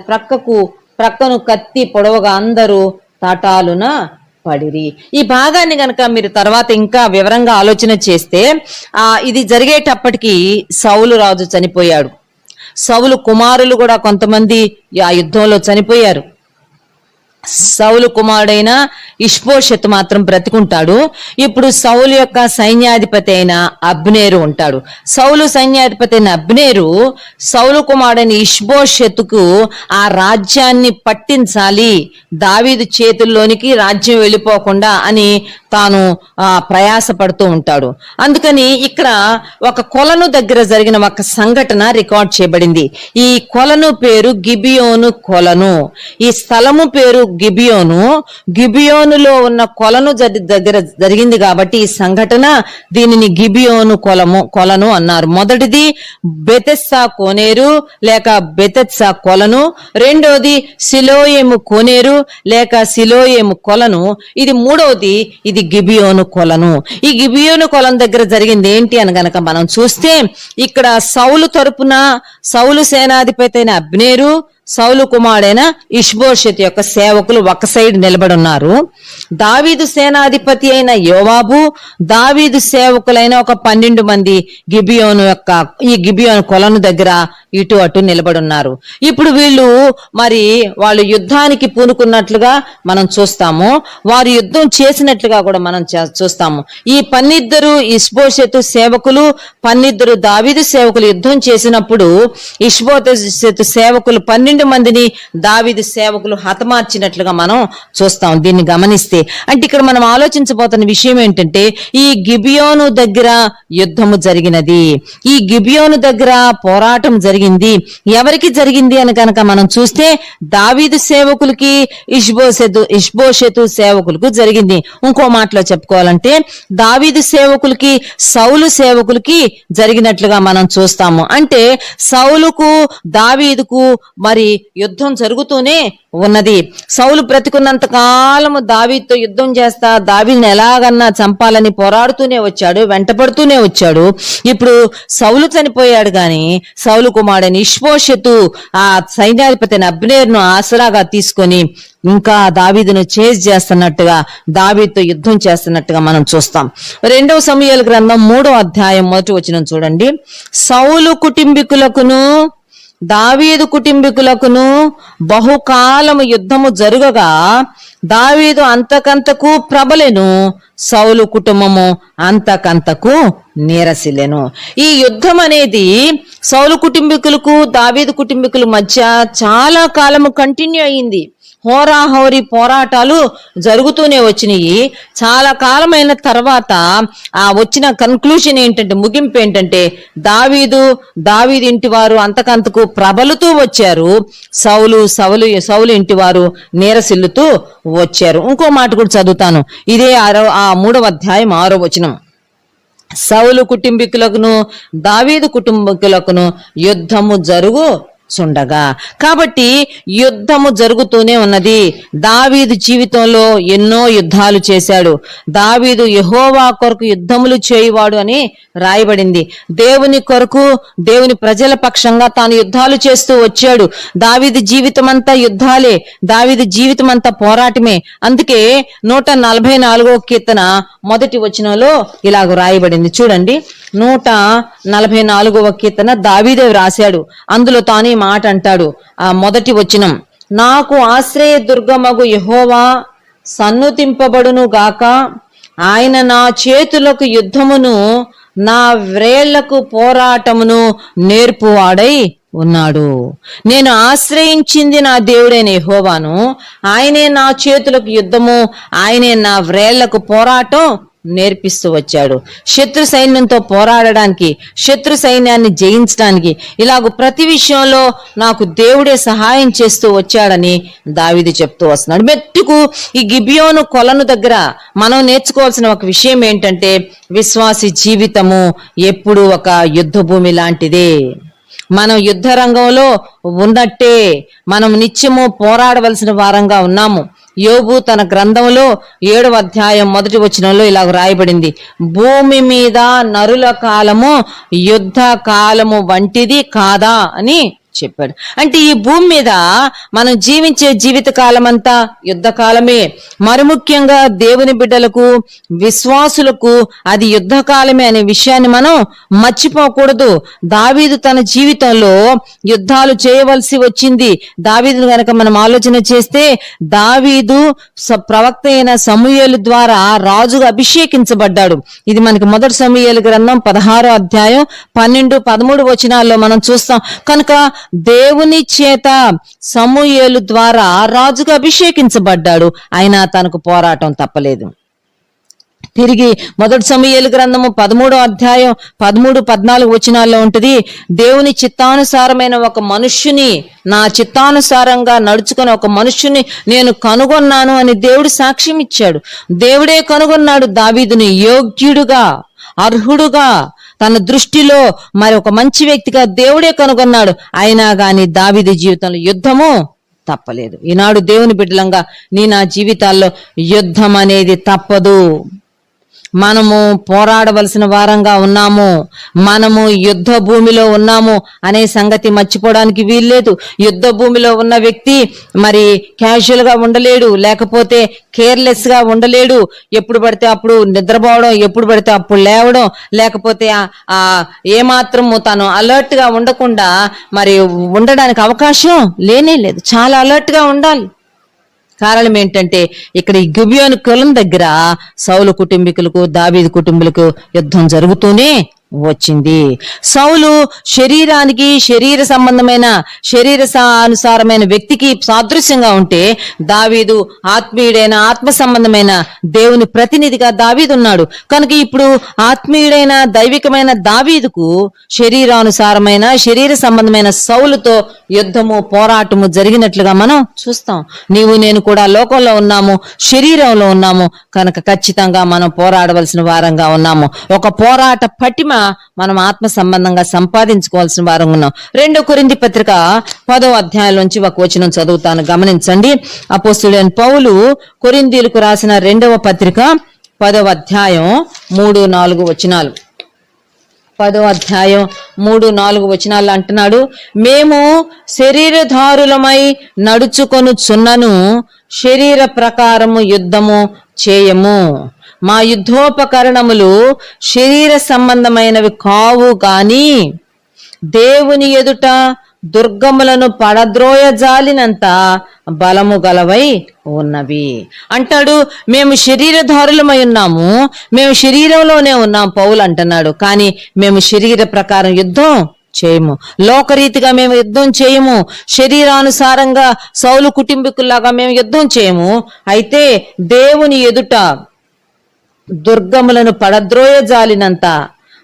ప్రక్కను కత్తి పొడవగా అందరూ తటాలున పడిరి. ఈ భాగాన్ని గనక మీరు తర్వాత ఇంకా వివరంగా ఆలోచన చేస్తే ఇది జరిగేటప్పటికి సౌలు రాజు చనిపోయాడు. సౌలు కుమారులు కూడా కొంతమంది ఆ యుద్ధంలో చనిపోయారు. సౌలు కుమారుడైన ఇష్బోషెతు మాత్రం బ్రతికుంటాడు. ఇప్పుడు సౌలు యొక్క సైన్యాధిపతి అయిన అబ్నేరు ఉంటాడు. సౌలు సైన్యాధిపతి అయిన అబ్నేరు సౌలు కుమారుడైన ఇష్బోషెతుకు ఆ రాజ్యాన్ని పట్టించాలి, దావీదు చేతుల్లోనికి రాజ్యం వెళ్ళిపోకుండా అని తాను ప్రయాసపడుతూ ఉంటాడు. అందుకని ఇక్కడ ఒక కొలను దగ్గర జరిగిన ఒక సంఘటన రికార్డ్ చేయబడింది. ఈ కొలను పేరు గిబియోను కొలను. ఈ స్థలము పేరు గిబియోను. గిబియోనులో ఉన్న కొలను దగ్గర జరిగింది కాబట్టి ఈ సంఘటన దీనిని గిబియోను కొలను అన్నారు. మొదటిది బెతెస్సా కోనేరు లేక బెతెస్సా కొలను, రెండోది సిలోయేము కోనేరు లేక సిలోయేము కొలను, ఇది మూడవది ఇది గిబియోను కొలను. ఈ గిబియోను కొలను దగ్గర జరిగింది ఏంటి అని గనక మనం చూస్తే, ఇక్కడ సౌలు తరపున సౌలు సేనాధిపతి అయిన అబ్నేరు, సౌలు కుమారుడైన ఇష్బోషెతు యొక్క సేవకులు ఒక సైడ్ నిలబడి ఉన్నారు. దావీదు సేనాధిపతి అయిన యోవాబు, దావీదు సేవకులైన ఒక 12 మంది ఈ గిబియోను కొలను దగ్గర ఇటు అటు నిలబడి ఉన్నారు. ఇప్పుడు వాళ్ళు యుద్ధానికి పూనుకున్నట్లుగా మనం చూస్తాము, వారు యుద్ధం చేసినట్లుగా కూడా మనం చూస్తాము. ఈ 12 ఇష్బోషెతు సేవకులు, 12 దావీదు సేవకులు యుద్ధం చేసినప్పుడు ఇష్బోషెతు సేవకులు 12 మందిని దావీదు సేవకులు హతమార్చినట్లుగా మనం చూస్తాం దీన్ని గమనిస్తే. అంటే ఇక్కడ మనం ఆలోచించబోతున్న విషయం ఏంటంటే, ఈ గిబియోను దగ్గర యుద్ధము జరిగినది, ఈ గిబియోను దగ్గర పోరాటం జరిగింది. ఎవరికి జరిగింది అని కనుక మనం చూస్తే దావీదు సేవకులకి ఇష్బోషెతు సేవకులకు జరిగింది. ఇంకో మాటలో చెప్పుకోవాలంటే దావీదు సేవకులకి సౌలు సేవకులకి జరిగినట్లుగా మనం చూస్తాము. అంటే సౌలుకు దావీదుకు మరి యుద్ధం జరుగుతూనే ఉన్నది. సౌలు బ్రతికున్నంత కాలము దావీదుతో యుద్ధం చేస్తా దావీదుని ఎలాగన్నా చంపాలని పోరాడుతూనే వచ్చాడు, వెంటపడుతూనే వచ్చాడు. ఇప్పుడు సౌలు చనిపోయాడు గాని సౌలు కుమారుడైన ఇష్బోషెతు ఆ సైన్యాధిపతి అబ్నేరును ఆసరాగా తీసుకొని ఇంకా దావీదును చేజ్ చేస్తున్నట్టుగా, దావీదుతో యుద్ధం చేస్తున్నట్టుగా మనం చూస్తాం. 2వ సమూయేలు గ్రంథం 3వ అధ్యాయం 1వ వచనం చూడండి. సౌలు కుటుంబీకులకును దావీదు కుటుంబీకులకును బహుకాలము యుద్ధము జరుగగా దావీదు అంతకంతకు ప్రబలెను, సౌలు కుటుంబము అంతకంతకు నీరసిలెను. ఈ యుద్ధం అనేది సౌలు కుటుంబీకులకు దావీదు కుటుంబీకుల మధ్య చాలా కాలము కంటిన్యూ అయ్యింది. హోరాహోరీ పోరాటాలు జరుగుతూనే వచ్చినాయి. చాలా కాలమైన తర్వాత ఆ వచ్చిన కన్క్లూషన్ ఏంటంటే, ముగింపు ఏంటంటే, దావీదు ఇంటి వారు అంతకంతకు ప్రబలుతూ వచ్చారు, సౌలు ఇంటి వారు నీరసిల్లుతూ వచ్చారు. ఇంకో మాట కూడా చదువుతాను, ఇదే 3వ అధ్యాయం 6వ వచనం. సౌలు కుటుంబీకులకును దావీదు కుటుంబీకులకును యుద్ధము జరుగుచుండగా. కాబట్టి యుద్ధము జరుగుతూనే ఉన్నది. దావీదు జీవితంలో ఎన్నో యుద్ధాలు చేశాడు. దావీదు యెహోవా కొరకు యుద్ధములు చేయువాడు అని రాయబడింది. దేవుని కొరకు, దేవుని ప్రజల పక్షంగా తాను యుద్ధాలు చేస్తూ వచ్చాడు. దావీదు జీవితం అంతా యుద్ధాలే, దావీదు జీవితం అంతా పోరాటమే. అందుకే 144వ కీర్తన 1వ వచనంలో ఇలాగ రాయబడింది. చూడండి, 144వ కీర్తన దావీదే రాశాడు. అందులో తాను ఈ మాట అంటాడు. ఆ 1వ వచనం, నాకు ఆశ్రయ దుర్గమగు యెహోవా సన్నుతింపబడును గాక, ఆయన నా చేతులకు యుద్ధమును నా వ్రేళ్లకు పోరాటమును నేర్పువాడై ఉన్నాడు. నేను ఆశ్రయించింది నా దేవుడైన యెహోవాను, ఆయనే నా చేతులకు యుద్ధము, ఆయనే నా వ్రేళ్లకు పోరాటం నేర్పిస్తూ వచ్చాడు. శత్రు సైన్యంతో పోరాడడానికి, శత్రు సైన్యాన్ని జయించడానికి, ఇలాగ ప్రతి విషయంలో నాకు దేవుడే సహాయం చేస్తూ వచ్చాడని దావీదు చెప్తూ వస్తున్నాడు. మెట్టుకు ఈ గిబియోను కొలను దగ్గర మనం నేర్చుకోవాల్సిన ఒక విషయం ఏంటంటే, విశ్వాసి జీవితము ఎప్పుడు ఒక యుద్ధ భూమి లాంటిదే. మనం యుద్ధ రంగంలో ఉన్నట్టే మనం నిత్యము పోరాడవలసిన వారంగా ఉన్నాము. యోబు తన గ్రంథంలో 7వ అధ్యాయం 1వ వచనంలో ఇలాగ రాయబడింది, భూమి మీద నరుల కాలము యుద్ధ కాలము వంటిది కాదా అని చెప్పాడు. అంటే ఈ భూమి మీద మనం జీవించే జీవిత కాలం అంతా యుద్ధ కాలమే. మరి ముఖ్యంగా దేవుని బిడ్డలకు, విశ్వాసులకు అది యుద్ధ కాలమే అనే విషయాన్ని మనం మర్చిపోకూడదు. దావీదు తన జీవితంలో యుద్ధాలు చేయవలసి వచ్చింది. దావీదును గనక మనం ఆలోచన చేస్తే, దావీదు ప్రవక్త అయిన సమూయేలు ద్వారా రాజుగా అభిషేకించబడ్డాడు. ఇది మనకి 1 సమూయేలు గ్రంథం 16వ అధ్యాయం 12, 13 వచనాల్లో మనం చూస్తాం. కనుక దేవుని చేత సమూయేలు ద్వారా రాజుగా అభిషేకించబడ్డాడు. అయినా తనకు పోరాటం తప్పలేదు. తిరిగి 1 సమూయేలు గ్రంథము 13వ అధ్యాయం 13, 14 వచనాల్లో ఉంటుంది, దేవుని చిత్తానుసారమైన ఒక మనుష్యుని, నా చిత్తానుసారంగా నడుచుకుని ఒక మనుష్యుని నేను కనుగొన్నాను అని దేవుడు సాక్ష్యం ఇచ్చాడు. దేవుడే కనుగొన్నాడు దావీదుని యోగ్యుడుగా, అర్హుడుగా, తన దృష్టిలో మరి ఒక మంచి వ్యక్తిగా దేవుడే కనుగొన్నాడు. అయినా గాని దావీదు జీవితంలో యుద్ధము తప్పలేదు. ఈనాడు దేవుని బిడ్డలంగా నా జీవితాల్లో యుద్ధం అనేది తప్పదు. మనము పోరాడవలసిన వారంగా ఉన్నాము, మనము యుద్ధ భూమిలో ఉన్నాము అనే సంగతి మర్చిపోవడానికి వీల్లేదు. యుద్ధ భూమిలో ఉన్న వ్యక్తి మరి క్యాజువల్ గా ఉండలేడు, లేకపోతే కేర్లెస్ గా ఉండలేడు. ఎప్పుడు పడితే అప్పుడు నిద్రపోవడం, ఎప్పుడు పడితే అప్పుడు లేవడం, లేకపోతే ఏమాత్రము తను అలర్ట్ గా ఉండకుండా మరి ఉండడానికి అవకాశం లేనే లేదు. చాలా అలర్ట్ గా ఉండాలి. కారణం ఏంటంటే, ఇక్కడ ఈ గిబియోను కొలను దగ్గర సౌలు కుటుంబీకులకు, దావీదు కుటుంబీకులకు యుద్ధం జరుగుతూనే వచ్చింది. సౌలు శరీరానికి, అనుసారమైన వ్యక్తికి సాదృశ్యంగా ఉంటే, దావీదు ఆత్మీయుడైన, ఆత్మ సంబంధమైన దేవుని ప్రతినిధిగా దావీదు ఉన్నాడు. కనుక ఇప్పుడు ఆత్మీయుడైన, దైవికమైన దావీదుకు శరీరానుసారమైన, శరీర సంబంధమైన సౌలుతో యుద్ధము, పోరాటము జరిగినట్లుగా మనం చూస్తాం. నీవు నేను కూడా లోకంలో ఉన్నాము, శరీరంలో ఉన్నాము. కనుక ఖచ్చితంగా మనం పోరాడవలసిన వారంగా ఉన్నాము. ఒక పోరాట పటిమ మనం ఆత్మ సంబంధంగా సంపాదించుకోవాల్సిన వారంగా ఉన్నాం. 2 కొరింథీ పత్రిక 10వ అధ్యాయంలోంచి ఒక వచనం చదువుతాను, గమనించండి. అపోస్తలుడైన పౌలు కొరింథీయులకు రాసిన 2వ పత్రిక 10వ అధ్యాయం 3-4 వచనాలు. 10వ అధ్యాయం 3-4 వచనాలు అంటున్నాడు, మేము శరీరధారులమై నడుచుకొనుచున్నను, శరీర ప్రకారము యుద్ధము చేయము. మా యుద్ధోపకరణములు శరీర సంబంధమైనవి కావు గాని దేవుని ఎదుట దుర్గములను పడద్రోయజాలినంత బలము గలవై ఉన్నవి అంటాడు. మేము శరీరధారులమై ఉన్నాము, మేము శరీరంలోనే ఉన్నాం పౌలు అంటున్నాడు. కానీ మేము శరీర ప్రకారం యుద్ధం చేయము, లోకరీతిగా మేము యుద్ధం చేయము, శరీరానుసారంగా సౌలు కుటుంబీకుల్లాగా మేము యుద్ధం చేయము. అయితే దేవుని ఎదుట దుర్గములను పడద్రోయజాలినంత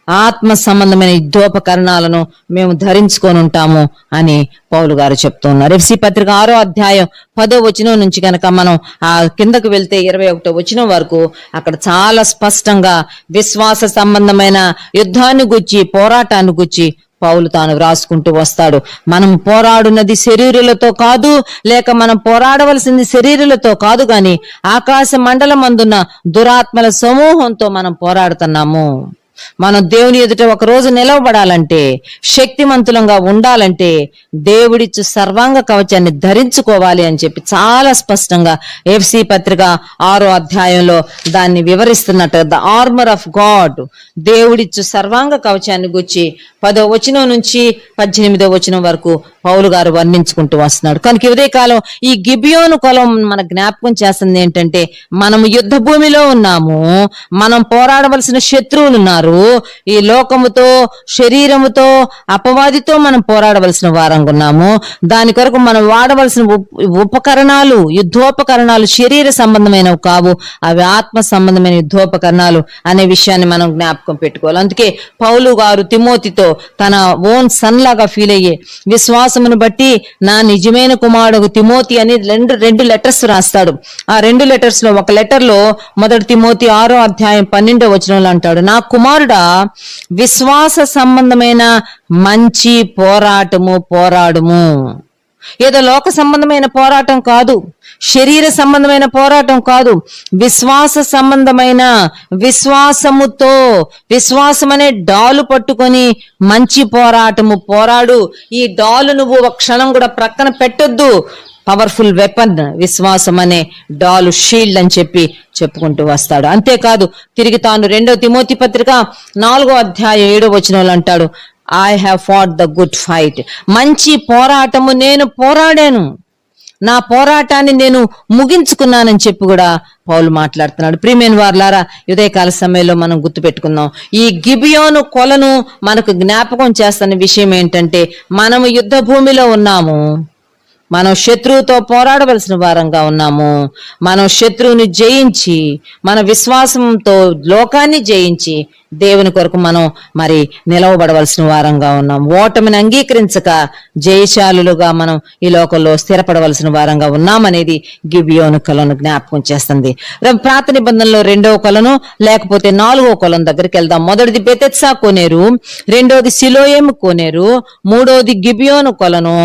ఆత్మ సంబంధమైన యుద్ధోపకరణాలను మేము ధరించుకొని ఉంటాము అని పౌలు గారు చెప్తున్నారు. ఎఫ్సీ పత్రిక 6వ అధ్యాయం 10వ వచనం నుంచి కనుక మనం ఆ కిందకు వెళ్తే 21వ వచనం వరకు అక్కడ చాలా స్పష్టంగా విశ్వాస సంబంధమైన యుద్ధాన్ని గురించి, పోరాటాన్ని గురించి పౌలు తాను వ్రాసుకుంటూ వస్తాడు. మనం పోరాడున్నది శరీరులతో కాదు, లేక మనం పోరాడవలసింది శరీరులతో కాదు, గాని ఆకాశ మండలం అందున్న దురాత్మల సమూహంతో మనం పోరాడుతున్నాము. మనం దేవుని ఎదుట ఒక రోజు నిలవబడాలంటే, శక్తిమంతులంగా ఉండాలంటే దేవుడిచ్చు సర్వాంగ కవచాన్ని ధరించుకోవాలి అని చెప్పి చాలా స్పష్టంగా ఎఫ్సీ పత్రిక 6వ అధ్యాయంలో దాన్ని వివరిస్తున్నట్టు, ద ఆర్మర్ ఆఫ్ గాడ్, దేవుడిచ్చు సర్వాంగ కవచాన్ని గురించి 10వ వచనం నుంచి 18వ వచనం వరకు పౌలు గారు వర్ణించుకుంటూ వస్తున్నాడు. కనుక ఉదయకాలం ఈ గిబియోను కులం మన జ్ఞాపకం చేస్తుంది ఏంటంటే, మనం యుద్ధ భూమిలో ఉన్నాము, మనం పోరాడవలసిన శత్రువులు ఉన్నారు. ఈ లోకముతో, శరీరముతో, అపవాదితో మనం పోరాడవలసిన వారంగా ఉన్నాము. దాని కొరకు మనం వాడవలసిన ఉపకరణాలు, యుద్ధోపకరణాలు శరీర సంబంధమైనవి కావు, అవి ఆత్మ సంబంధమైన యుద్ధోపకరణాలు అనే విషయాన్ని మనం జ్ఞాపకం పెట్టుకోవాలి. అందుకే పౌలు గారు తిమోతితో తన ఓన్ సన్ లాగా ఫీల్ అయ్యే, విశ్వాసమును బట్టి నా నిజమైన కుమారుడు తిమోతి అని రెండు లెటర్స్ రాస్తాడు. ఆ 2 లెటర్స్ లో ఒక లెటర్ లో 1 తిమోతి 6వ అధ్యాయం 12వ వచనంలో అంటాడు, నా కుమారుడా విశ్వాస సంబంధమైన మంచి పోరాటము పోరాడుము. ఏదో లోక సంబంధమైన పోరాటం కాదు, శరీర సంబంధమైన పోరాటం కాదు, విశ్వాస సంబంధమైన, విశ్వాసముతో, విశ్వాసం అనే డాలు పట్టుకొని మంచి పోరాటము పోరాడు. ఈ డాలు నువ్వు ఒక క్షణం కూడా ప్రక్కన పెట్టొద్దు. పవర్ఫుల్ వెపన్ విశ్వాసం అనే డాలు, షీల్డ్ అని చెప్పి చెప్పుకుంటూ వస్తాడు. అంతేకాదు తిరిగి తాను 2వ తిమోతి పత్రిక 4వ అధ్యాయం 7వ వచనంలో అంటాడు, I have fought the good fight, మంచి పోరాటము నేను పోరాడాను, నా పోరాటాన్ని నేను ముగించుకున్నానని చెప్పి కూడా పౌలు మాట్లాడుతున్నాడు. ప్రియమైన వారలారా, ఉదయకాల సమయంలో మనం గుర్తుపెట్టుకుందాం, ఈ గిబియోను కొలను మనకు జ్ఞాపకం చేస్తున్న విషయం ఏంటంటే, మనము యుద్ధ భూమిలో ఉన్నాము, మనం శత్రువుతో పోరాడవలసిన వారంగా ఉన్నాము. మనం శత్రువుని జయించి, మన విశ్వాసంతో లోకాన్ని జయించి దేవుని కొరకు మనం మరి నిలవబడవలసిన వారంగా ఉన్నాం. ఓటమిని అంగీకరించక జయశాలులుగా మనం ఈ లోకంలో స్థిరపడవలసిన వారంగా ఉన్నామనేది గిబియోను కొలను జ్ఞాపకం చేస్తుంది. పాత నిబంధనలో 2వ కొలను లేకపోతే 4వ కొలం దగ్గరికి వెళ్దాం. మొదటిది బెతెత్సా కోనేరు, 2వది సిలోయేము కోనేరు, 3వది గిబియోను కొలను,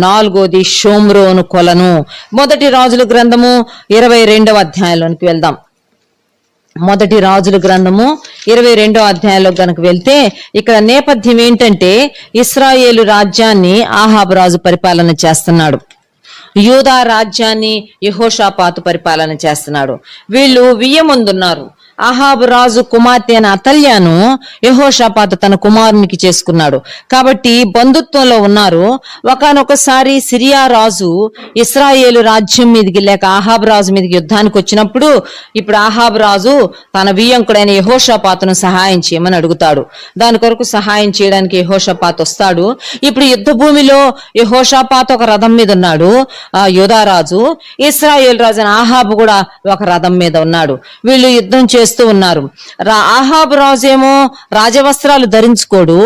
4వది షోమ్రోను కొలను. మొదటి రాజుల గ్రంథము 22వ అధ్యాయంలోనికి వెళ్దాం. మొదటి రాజుల గ్రంథము 22వ అధ్యాయంలో కనుక వెళ్తే ఇక్కడ నేపథ్యం ఏంటంటే, ఇశ్రాయేలు రాజ్యాన్ని ఆహాబు రాజు పరిపాలన చేస్తున్నాడు, యూదా రాజ్యాన్ని యెహోషాపాతు పరిపాలన చేస్తున్నాడు. వీళ్ళు వియ్యముందున్నారు. అహాబు రాజు కుమార్తె అయిన అతల్యాను యెహోషాపాతు తన కుమారునికి చేసుకున్నాడు. కాబట్టి బంధుత్వంలో ఉన్నారు. ఒకానొకసారి సిరియా రాజు ఇశ్రాయేలు రాజ్యం మీదకి లేక అహాబు రాజు మీదకి యుద్ధానికి వచ్చినప్పుడు ఇప్పుడు అహాబు రాజు తన వియ్యంకుడైన యెహోషాపాతును సహాయం చేయమని అడుగుతాడు. దాని కొరకు సహాయం చేయడానికి యెహోషాపాతు వస్తాడు. ఇప్పుడు యుద్ధ భూమిలో యెహోషాపాతు ఒక రథం మీద ఉన్నాడు, యోధారాజు. ఇశ్రాయేల్ రాజు అహాబు కూడా ఒక రథం మీద ఉన్నాడు. వీళ్ళు యుద్ధం చేస్తూ ఉన్నారు. అహాబు రాజేమో రాజవస్త్రాలు ధరించుకోడు,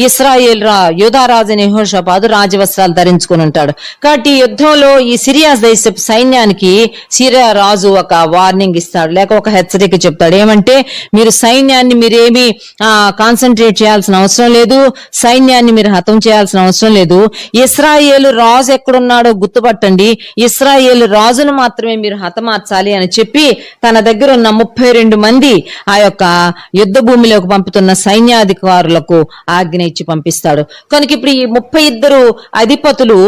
ఇశ్రాయేల్ యోధారాజు యెహోషాపాతు రాజవస్త్రాలు ధరించుకొని ఉంటాడు. కాబట్టి ఈ యుద్ధంలో ఈ సిరియా దేశపు సైన్యానికి సిరియా రాజు ఒక వార్నింగ్ ఇస్తాడు, లేక ఒక హెచ్చరిక చెప్తాడు. ఏమంటే, మీరు సైన్యాన్ని మీరేమి కాన్సన్ట్రేట్ చేయాల్సిన అవసరం లేదు, సైన్యాన్ని మీరు హతం చేయాల్సిన అవసరం లేదు. ఇశ్రాయేలు రాజు ఎక్కడున్నాడో గుర్తుపట్టండి, ఇశ్రాయేలు రాజును మాత్రమే మీరు హతమార్చాలి అని చెప్పి తన దగ్గర ఉన్న 32 మంది ఆ యొక్క యుద్ధ భూమిలోకి పంపుతున్న సైన్యాధికారులకు ఆజ్ఞ ఇచ్చి పంపిస్తాడు. కనుక ఇప్పుడు ఈ 32 అధిపతులు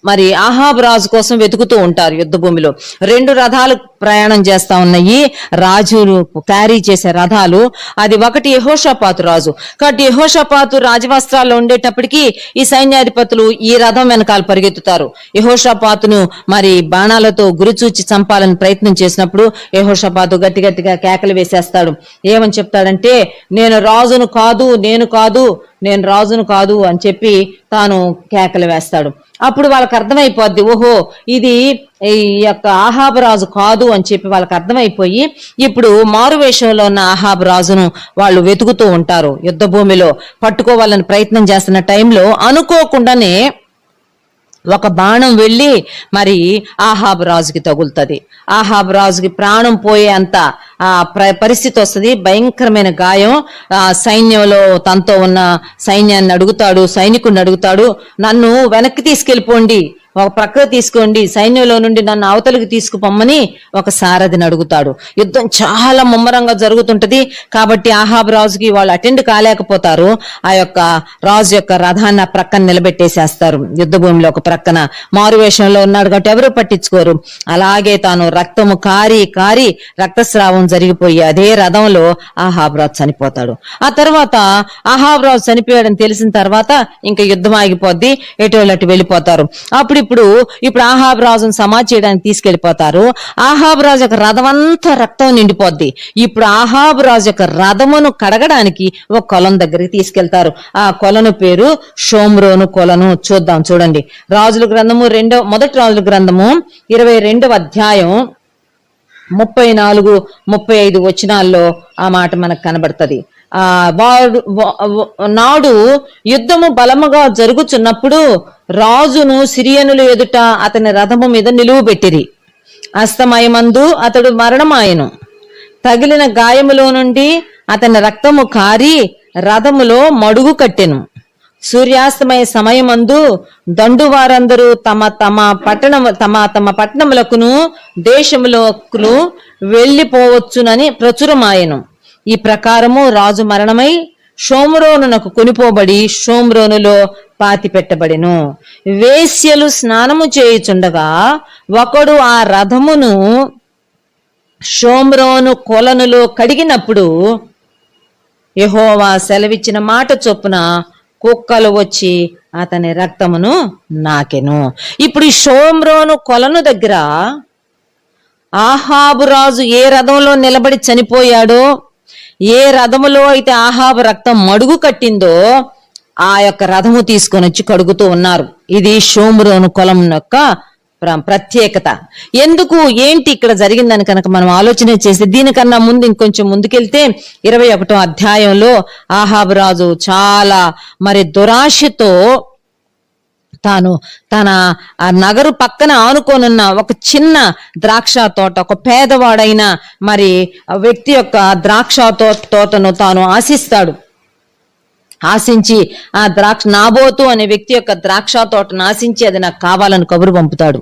మరి అహాబు రాజు కోసం వెతుకుతూ ఉంటారు. యుద్ధ భూమిలో 2 రథాలు ప్రయాణం చేస్తా ఉన్నాయి, రాజులు క్యారీ చేసే రథాలు. అది ఒకటి యెహోషాపాతు రాజు. కాబట్టి యెహోషాపాతు రాజవస్త్రాల్లో ఉండేటప్పటికీ ఈ సైన్యాధిపతులు ఈ రథం వెనకాల పరిగెత్తుతారు. యెహోషాపాతును మరి బాణాలతో గురిచూచి చంపాలని ప్రయత్నం చేసినప్పుడు యెహోషాపాతు గట్టిగా కేకలు వేసేస్తాడు. ఏమని చెప్తాడంటే, నేను రాజును కాదు, నేను రాజును కాదు అని చెప్పి తాను కేకలు వేస్తాడు. అప్పుడు వాళ్ళకి అర్థమైపోద్ది, ఓహో ఇది ఈ యొక్క అహాబు రాజు కాదు అని చెప్పి వాళ్ళకి అర్థమైపోయి ఇప్పుడు మారువేషంలో ఉన్న అహాబు రాజును వాళ్ళు వెతుకుతూ ఉంటారు. యుద్ధ భూమిలో పట్టుకోవాలని ప్రయత్నం చేస్తున్న టైంలో అనుకోకుండానే ఒక బాణం వెళ్ళి మరి అహాబు రాజుకి తగులుతుంది. అహాబు రాజుకి ప్రాణం పోయే అంత పరిస్థితి వస్తుంది, భయంకరమైన గాయం. సైన్యంలో తనతో ఉన్న సైనికుడిని అడుగుతాడు, నన్ను వెనక్కి తీసుకెళ్ళిపోండి, ఒక ప్రక్క తీసుకోండి, సైన్యంలో నుండి నన్ను అవతలికి తీసుకుపోమ్మని ఒక సారథిని అడుగుతాడు. యుద్ధం చాలా ముమ్మరంగా జరుగుతుంటది. కాబట్టి అహాబు రాజుకి వాళ్ళు అటెండ్ కాలేకపోతారు. ఆ యొక్క రాజు యొక్క రథాన్ని ప్రక్కన నిలబెట్టేసేస్తారు. యుద్ధ భూమిలో ఒక ప్రక్కన మారువేషంలో ఉన్నాడు కాబట్టి ఎవరు పట్టించుకోరు. అలాగే తాను రక్తము కారి రక్తస్రావం జరిగిపోయి అదే రథంలో అహాబు రాజు చనిపోతాడు. ఆ తర్వాత అహాబు రాజు చనిపోయాడని తెలిసిన తర్వాత ఇంకా యుద్ధం ఆగిపోద్ది, ఎటు వెళ్ళిపోతారు. ఇప్పుడు అహాబు రాజును సమాధి చేయడానికి తీసుకెళ్లిపోతారు. అహాబు రాజు యొక్క రథం అంతా రక్తం నిండిపోద్ది. ఇప్పుడు అహాబు రాజు యొక్క రథమును కడగడానికి ఒక కొలను దగ్గరికి తీసుకెళ్తారు. ఆ కొలను పేరు షోమ్రోను కొలను. చూడండి, రాజుల గ్రంథము మొదటి రాజుల గ్రంథము 22వ అధ్యాయం 34-35 వచనాల్లో ఆ మాట మనకు కనబడుతుంది. నాడు యుద్ధము బలముగా జరుగుచున్నప్పుడు రాజును సిరియనుల ఎదుట అతని రథము మీద నిలువబెట్టిరి. అస్తమయమందు అతడు మరణమాయెను. తగిలిన గాయములో నుండి అతని రక్తము కారి రథములో మడుగు కట్టెను. సూర్యాస్తమయ సమయమందు దండు వారందరూ తమ పట్టణములకును దేశములకును వెళ్లిపోవచ్చునని ప్రచురమాయెను. ఈ ప్రకారము రాజు మరణమై షోమ్రోనునకు కొనిపోబడి షోమ్రోనులో పాతి పెట్టబడెను. వేశ్యలు స్నానము చేయుచుండగా ఒకడు ఆ రథమును షోమ్రోను కొలనులో కడిగినప్పుడు యెహోవా సెలవిచ్చిన మాట చొప్పున కుక్కలు వచ్చి అతని రక్తమును నాకెను. ఇప్పుడు ఈ షోమ్రోను కొలను దగ్గర అహాబు రాజు ఏ రథంలో నిలబడి చనిపోయాడో, ఏ రథములో అయితే అహాబు రక్తం మడుగు కట్టిందో ఆ యొక్క రథము తీసుకొని వచ్చి కడుగుతూ ఉన్నారు. ఇది షోమ్రోను కొలం యొక్క ప్రత్యేకత. ఎందుకు ఏంటి ఇక్కడ జరిగిందని కనుక మనం ఆలోచన చేసి దీనికన్నా ముందు ఇంకొంచెం ముందుకెళ్తే 21వ అధ్యాయంలో అహాబు రాజు చాలా మరి దురాశతో తాను తన ఆ నగరు పక్కన ఆనుకోనున్న ఒక చిన్న ద్రాక్ష తోట, ఒక పేదవాడైన మరి వ్యక్తి యొక్క ద్రాక్ష తోటను తాను ఆశించి ఆ నాబోతు అనే వ్యక్తి యొక్క ద్రాక్ష తోటను ఆశించి అది నాకు కావాలని కబురు పంపుతాడు.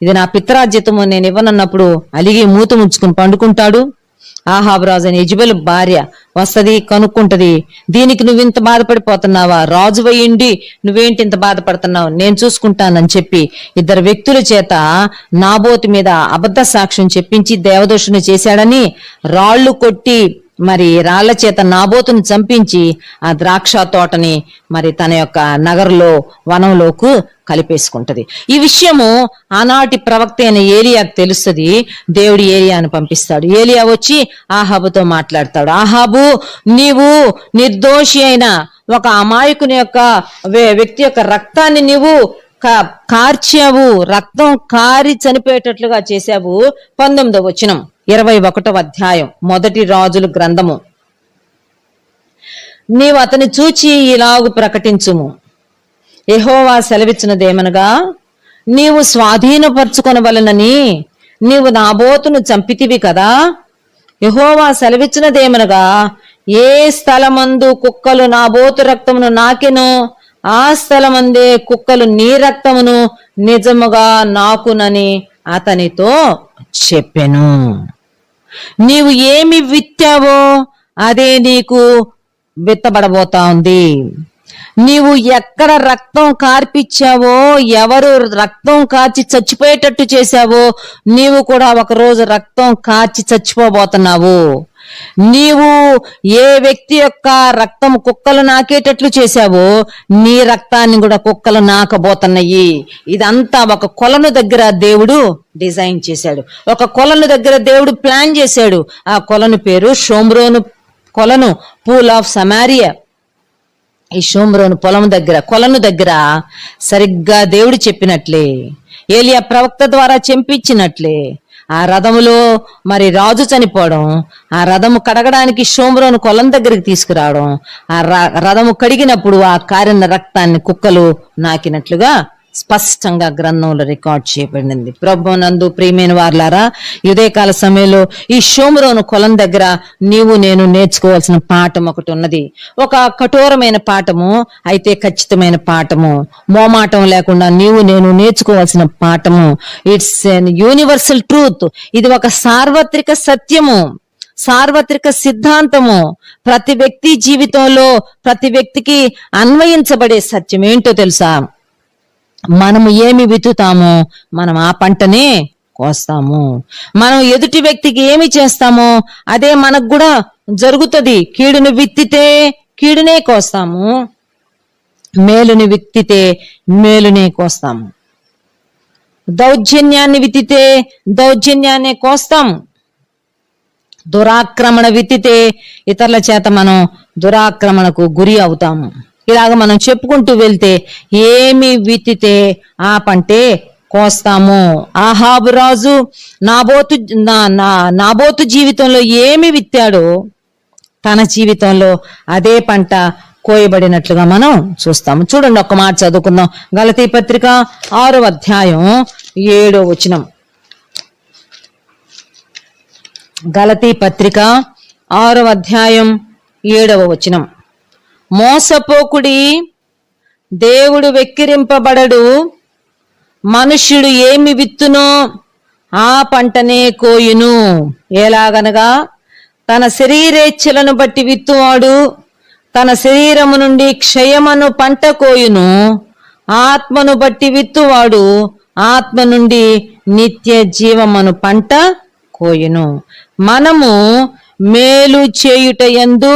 ఇది నా పిత్రార్జితము, నేను ఇవ్వనన్నప్పుడు అలిగి మూత ముచ్చుకుని పండుకుంటాడు. అహాబు రాజు అని యెజెబెలు భార్య వస్తది, కనుక్కుంటది, దీనికి నువ్వింత బాధపడిపోతున్నావా, రాజు అయ్యిండి నువ్వేంటి ఇంత బాధపడుతున్నావు, నేను చూసుకుంటానని చెప్పి 2 వ్యక్తుల చేత నాబోతు మీద అబద్ధ సాక్ష్యం చెప్పించి దేవదోషణ చేశాడని రాళ్లు కొట్టి మరి రాళ్ల చేత నాబోతుని చంపించి ఆ ద్రాక్ష తోటని మరి తన యొక్క నగరులో వనంలోకి కలిపేసుకుంటది. ఈ విషయము ఆనాటి ప్రవక్త అయిన ఏలియాకు తెలుస్తుంది. దేవుడు ఏలియాను పంపిస్తాడు. ఏలియా వచ్చి ఆహాబుతో మాట్లాడతాడు. ఆహాబు, నీవు నిర్దోషి అయిన ఒక అమాయకుని యొక్క వ్యక్తి యొక్క రక్తాన్ని నీవు కార్చావు, రక్తం కారి చనిపోయేటట్లుగా చేశావు. 19వ వచనం 21వ అధ్యాయం మొదటి రాజుల గ్రంథము. నీవు అతని చూచి ఇలాగు ప్రకటించుము, యెహోవా సెలవిచ్చినదేమనగా, నీవు స్వాధీనపరచుకొనవలెనని నీవు నాబోతును చంపితివి కదా. యెహోవా సెలవిచ్చినదేమనగా, ఏ స్థలమందు కుక్కలు నాబోతు రక్తమును నాకెను, ఆ స్థలమందే కుక్కలు నీ రక్తమును నిజముగా నాకునని అతనితో చెప్పెను. నీవు ఏమి విత్తావో అదే నీకు విత్తబడబోతా ఉంది. నీవు ఎక్కడ రక్తం కార్పిచ్చావో, ఎవరు రక్తం కార్చి చచ్చిపోయేటట్టు చేశావో, నీవు కూడా ఒకరోజు రక్తం కార్చి చచ్చిపోబోతున్నావు. నీవు ఏ వ్యక్తి యొక్క రక్తం కుక్కలు నాకేటట్లు చేశావో, నీ రక్తాన్ని కూడా కుక్కలు నాకబోతున్నాయి. ఇదంతా ఒక కొలను దగ్గర దేవుడు డిజైన్ చేశాడు. ఒక కొలను దగ్గర దేవుడు ప్లాన్ చేశాడు. ఆ కొలను పేరు షోమ్రోను కొలను, పూల్ ఆఫ్ సమారియా. ఈ షోమ్రోను కొలను దగ్గర సరిగ్గా దేవుడు చెప్పినట్లే, ఏలియా ప్రవక్త ద్వారా చెంపించినట్లే ఆ రథములో మరి రాజు చనిపోవడం, ఆ రథము కడగడానికి షోమ్రోను కొలం దగ్గరికి తీసుకురావడం, ఆ రథము కడిగినప్పుడు ఆ కారిన రక్తాన్ని కుక్కలు నాకినట్లుగా స్పష్టంగా గ్రంథంలో రికార్డ్ చేయబడింది. ప్రభువునందు ప్రియమైన వారలారా, ఉదయకాల సమయంలో ఈ షోమ్రోను కొలం దగ్గర నీవు నేను నేర్చుకోవాల్సిన పాఠం ఒకటి ఉన్నది. ఒక కఠోరమైన పాఠము, అయితే ఖచ్చితమైన పాఠము, మోమాటం లేకుండా నీవు నేను నేర్చుకోవాల్సిన పాఠము. It's an universal truth. ఇది ఒక సార్వత్రిక సత్యము, సార్వత్రిక సిద్ధాంతము. ప్రతి వ్యక్తి జీవితంలో ప్రతి వ్యక్తికి అన్వయించబడే సత్యం ఏంటో తెలుసా? మనము ఏమి విత్తుతామో మనం ఆ పంటనే కోస్తాము. మనం ఎదుటి వ్యక్తికి ఏమి చేస్తామో అదే మనకు కూడా జరుగుతుంది. కీడును విత్తితే కీడునే కోస్తాము, మేలుని విత్తితే మేలునే కోస్తాము. దౌర్జన్యాన్ని విత్తితే దౌర్జన్యాన్ని కోస్తాం. దురాక్రమణ విత్తితే ఇతరుల చేత మనం దురాక్రమణకు గురి అవుతాము. ఇలాగ మనం చెప్పుకుంటూ వెళ్తే ఏమి విత్తితే ఆ పంటే కోస్తాము. ఆహాబు రాజు నాబోతు జీవితంలో ఏమి విత్తాడో తన జీవితంలో అదే పంట కోయబడినట్లుగా మనం చూస్తాము. చూడండి, ఒక్క మాట చదువుకుందాం. గలతీ పత్రిక 6వ అధ్యాయం 7వ వచనం. గలతీ పత్రిక 6వ అధ్యాయం 7వ వచనం. మోసపోకుడి, దేవుడు వెక్కిరింపబడడు. మనుష్యుడు ఏమి విత్తునో ఆ పంటనే కోయును. ఎలాగనగా తన శరీరేచ్ఛలను బట్టి విత్తువాడు తన శరీరము నుండి క్షయమను పంట కోయును. ఆత్మను బట్టి విత్తువాడు ఆత్మ నుండి నిత్య జీవమను పంట కోయును. మనము మేలు చేయుట యందు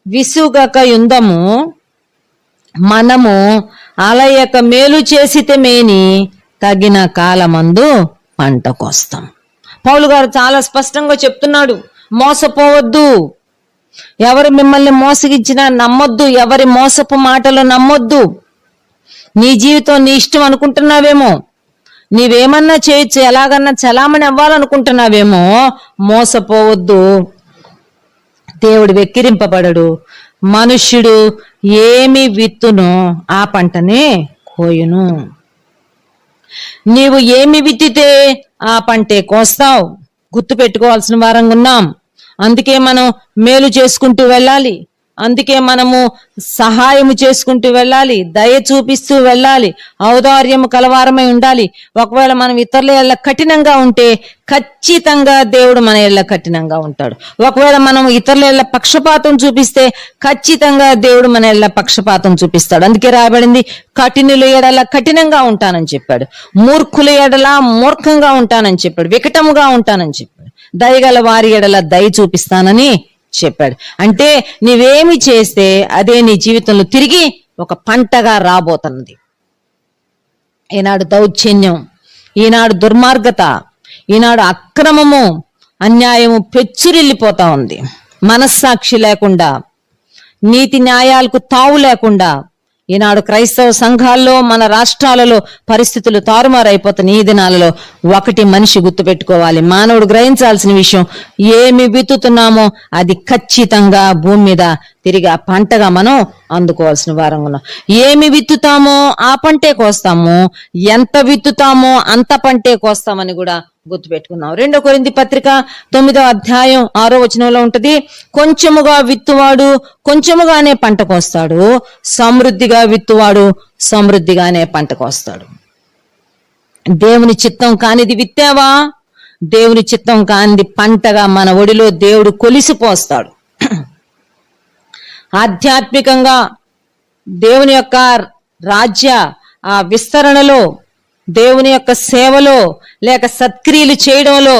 విసుగక యుందము. మనము అలయక మేలు చేసితే మేని తగిన కాలమందు పంట కోస్తాం. పౌలు గారు చాలా స్పష్టంగా చెప్తున్నాడు, మోసపోవద్దు. ఎవరు మిమ్మల్ని మోసగించినా నమ్మొద్దు. ఎవరి మోసపు మాటలు నమ్మొద్దు. నీ జీవితం నీ ఇష్టం అనుకుంటున్నావేమో, నీవేమన్నా చేయొచ్చు, ఎలాగన్నా చలామణి అవ్వాలనుకుంటున్నావేమో. మోసపోవద్దు. దేవుడు వెక్కిరింపబడడు. మనుష్యుడు ఏమి విత్తునో ఆ పంటనే కోయును. నీవు ఏమి విత్తితే ఆ పంటే కోస్తావు. గుర్తు పెట్టుకోవాల్సిన వారంగా ఉన్నాం. అందుకే మనం మేలు చేసుకుంటూ వెళ్ళాలి. అందుకే మనము సహాయము చేసుకుంటూ వెళ్ళాలి, దయ చూపిస్తూ వెళ్ళాలి, ఔదార్యము కలవారమై ఉండాలి. ఒకవేళ మనం ఇతరుల ఎల్ల కఠినంగా ఉంటే ఖచ్చితంగా దేవుడు మన ఎల్ల కఠినంగా ఉంటాడు. ఒకవేళ మనం ఇతరుల ఎల్ల పక్షపాతం చూపిస్తే ఖచ్చితంగా దేవుడు మన ఎల్ల పక్షపాతం చూపిస్తాడు. అందుకే రాయబడింది, కఠినుల ఎడల కఠినంగా ఉంటానని చెప్పాడు, మూర్ఖుల ఎడల మూర్ఖంగా ఉంటానని చెప్పాడు, వికటముగా ఉంటానని చెప్పాడు, దయగల వారి ఎడల దయ చూపిస్తానని చెప్పాడు. అంటే నీవేమి చేస్తే అదే నీ జీవితంలో తిరిగి ఒక పంటగా రాబోతున్నది. ఈనాడు దౌర్జన్యం, ఈనాడు దుర్మార్గత, ఈనాడు అక్రమము, అన్యాయము పెచ్చురిల్లిపోతా ఉంది. మనస్సాక్షి లేకుండా, నీతి న్యాయాలకు తావు లేకుండా ఈనాడు క్రైస్తవ సంఘాల్లో, మన రాష్ట్రాలలో పరిస్థితులు తారుమారైపోతున్నాయి. ఈ దినాలలో ఒకటి మనిషి గుర్తుపెట్టుకోవాలి, మానవుడు గ్రహించాల్సిన విషయం, ఏమి విత్తుతున్నామో అది ఖచ్చితంగా భూమి మీద తిరిగి ఆ పంటగా మనం అందుకోవాల్సిన వారంగా ఉన్నాం. ఏమి విత్తుతామో ఆ పంటే కోస్తాము, ఎంత విత్తుతామో అంత పంటే కోస్తామని కూడా గుర్తుపెట్టుకున్నాం. 2 కొరింథీ పత్రిక 9వ అధ్యాయం 6వ వచనంలో ఉంటది, కొంచెముగా విత్తువాడు కొంచెముగానే పంట కోస్తాడు, సమృద్ధిగా విత్తువాడు సమృద్ధిగానే పంట కోస్తాడు. దేవుని చిత్తం కానిది విత్తావా, దేవుని చిత్తం కానిది పంటగా మన ఒడిలో దేవుడు కొలిసిపోస్తాడు. ఆధ్యాత్మికంగా దేవుని యొక్క రాజ్య విస్తరణలో, దేవుని యొక్క సేవలో, లేక సత్క్రియలు చేయడంలో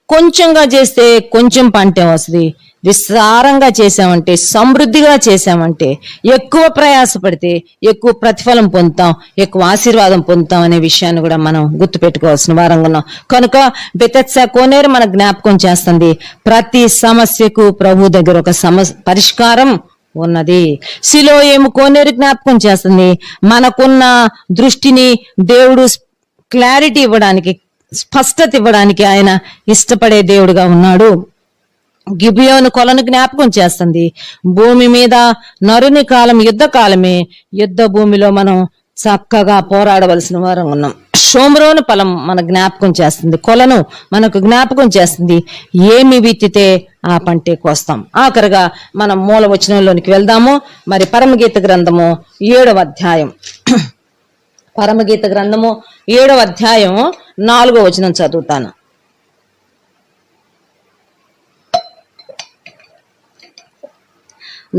కొంచెంగా చేస్తే కొంచెం పంటే వస్తుంది. విస్తారంగా చేసామంటే, సమృద్ధిగా చేసామంటే, ఎక్కువ ప్రయాసపడితే ఎక్కువ ప్రతిఫలం పొందుతాం, ఎక్కువ ఆశీర్వాదం పొందుతాం అనే విషయాన్ని కూడా మనం గుర్తుపెట్టుకోవాల్సిన వారంగా ఉన్నాం. కనుక బెతెస్దా కోనేరు మన జ్ఞాపకం చేస్తుంది, ప్రతి సమస్యకు ప్రభు దగ్గర ఒక పరిష్కారం ఉన్నది. సిలోయేము కోనేరు జ్ఞాపకం చేస్తుంది, మనకున్న దృష్టిని దేవుడు క్లారిటీ ఇవ్వడానికి, స్పష్టత ఇవ్వడానికి ఆయన ఇష్టపడే దేవుడుగా ఉన్నాడు. గిబియోను కొలను జ్ఞాపకం చేస్తుంది, భూమి మీద నరుని కాలం యుద్ధ కాలమే, యుద్ధ భూమిలో మనం చక్కగా పోరాడవలసిన వారం ఉన్నాం. షోమ్రోను పొలం మన జ్ఞాపకం చేస్తుంది, కొలను మనకు జ్ఞాపకం చేస్తుంది, ఏమి విత్తితే ఆ పంటే కోస్తాం. ఆఖరిగా మనం మూల వచనంలోనికి వెళ్దాము. మరి పరమగీత గ్రంథము 7వ అధ్యాయం, పరమగీత గ్రంథము 7వ అధ్యాయం 4వ వచనం చదువుతాను.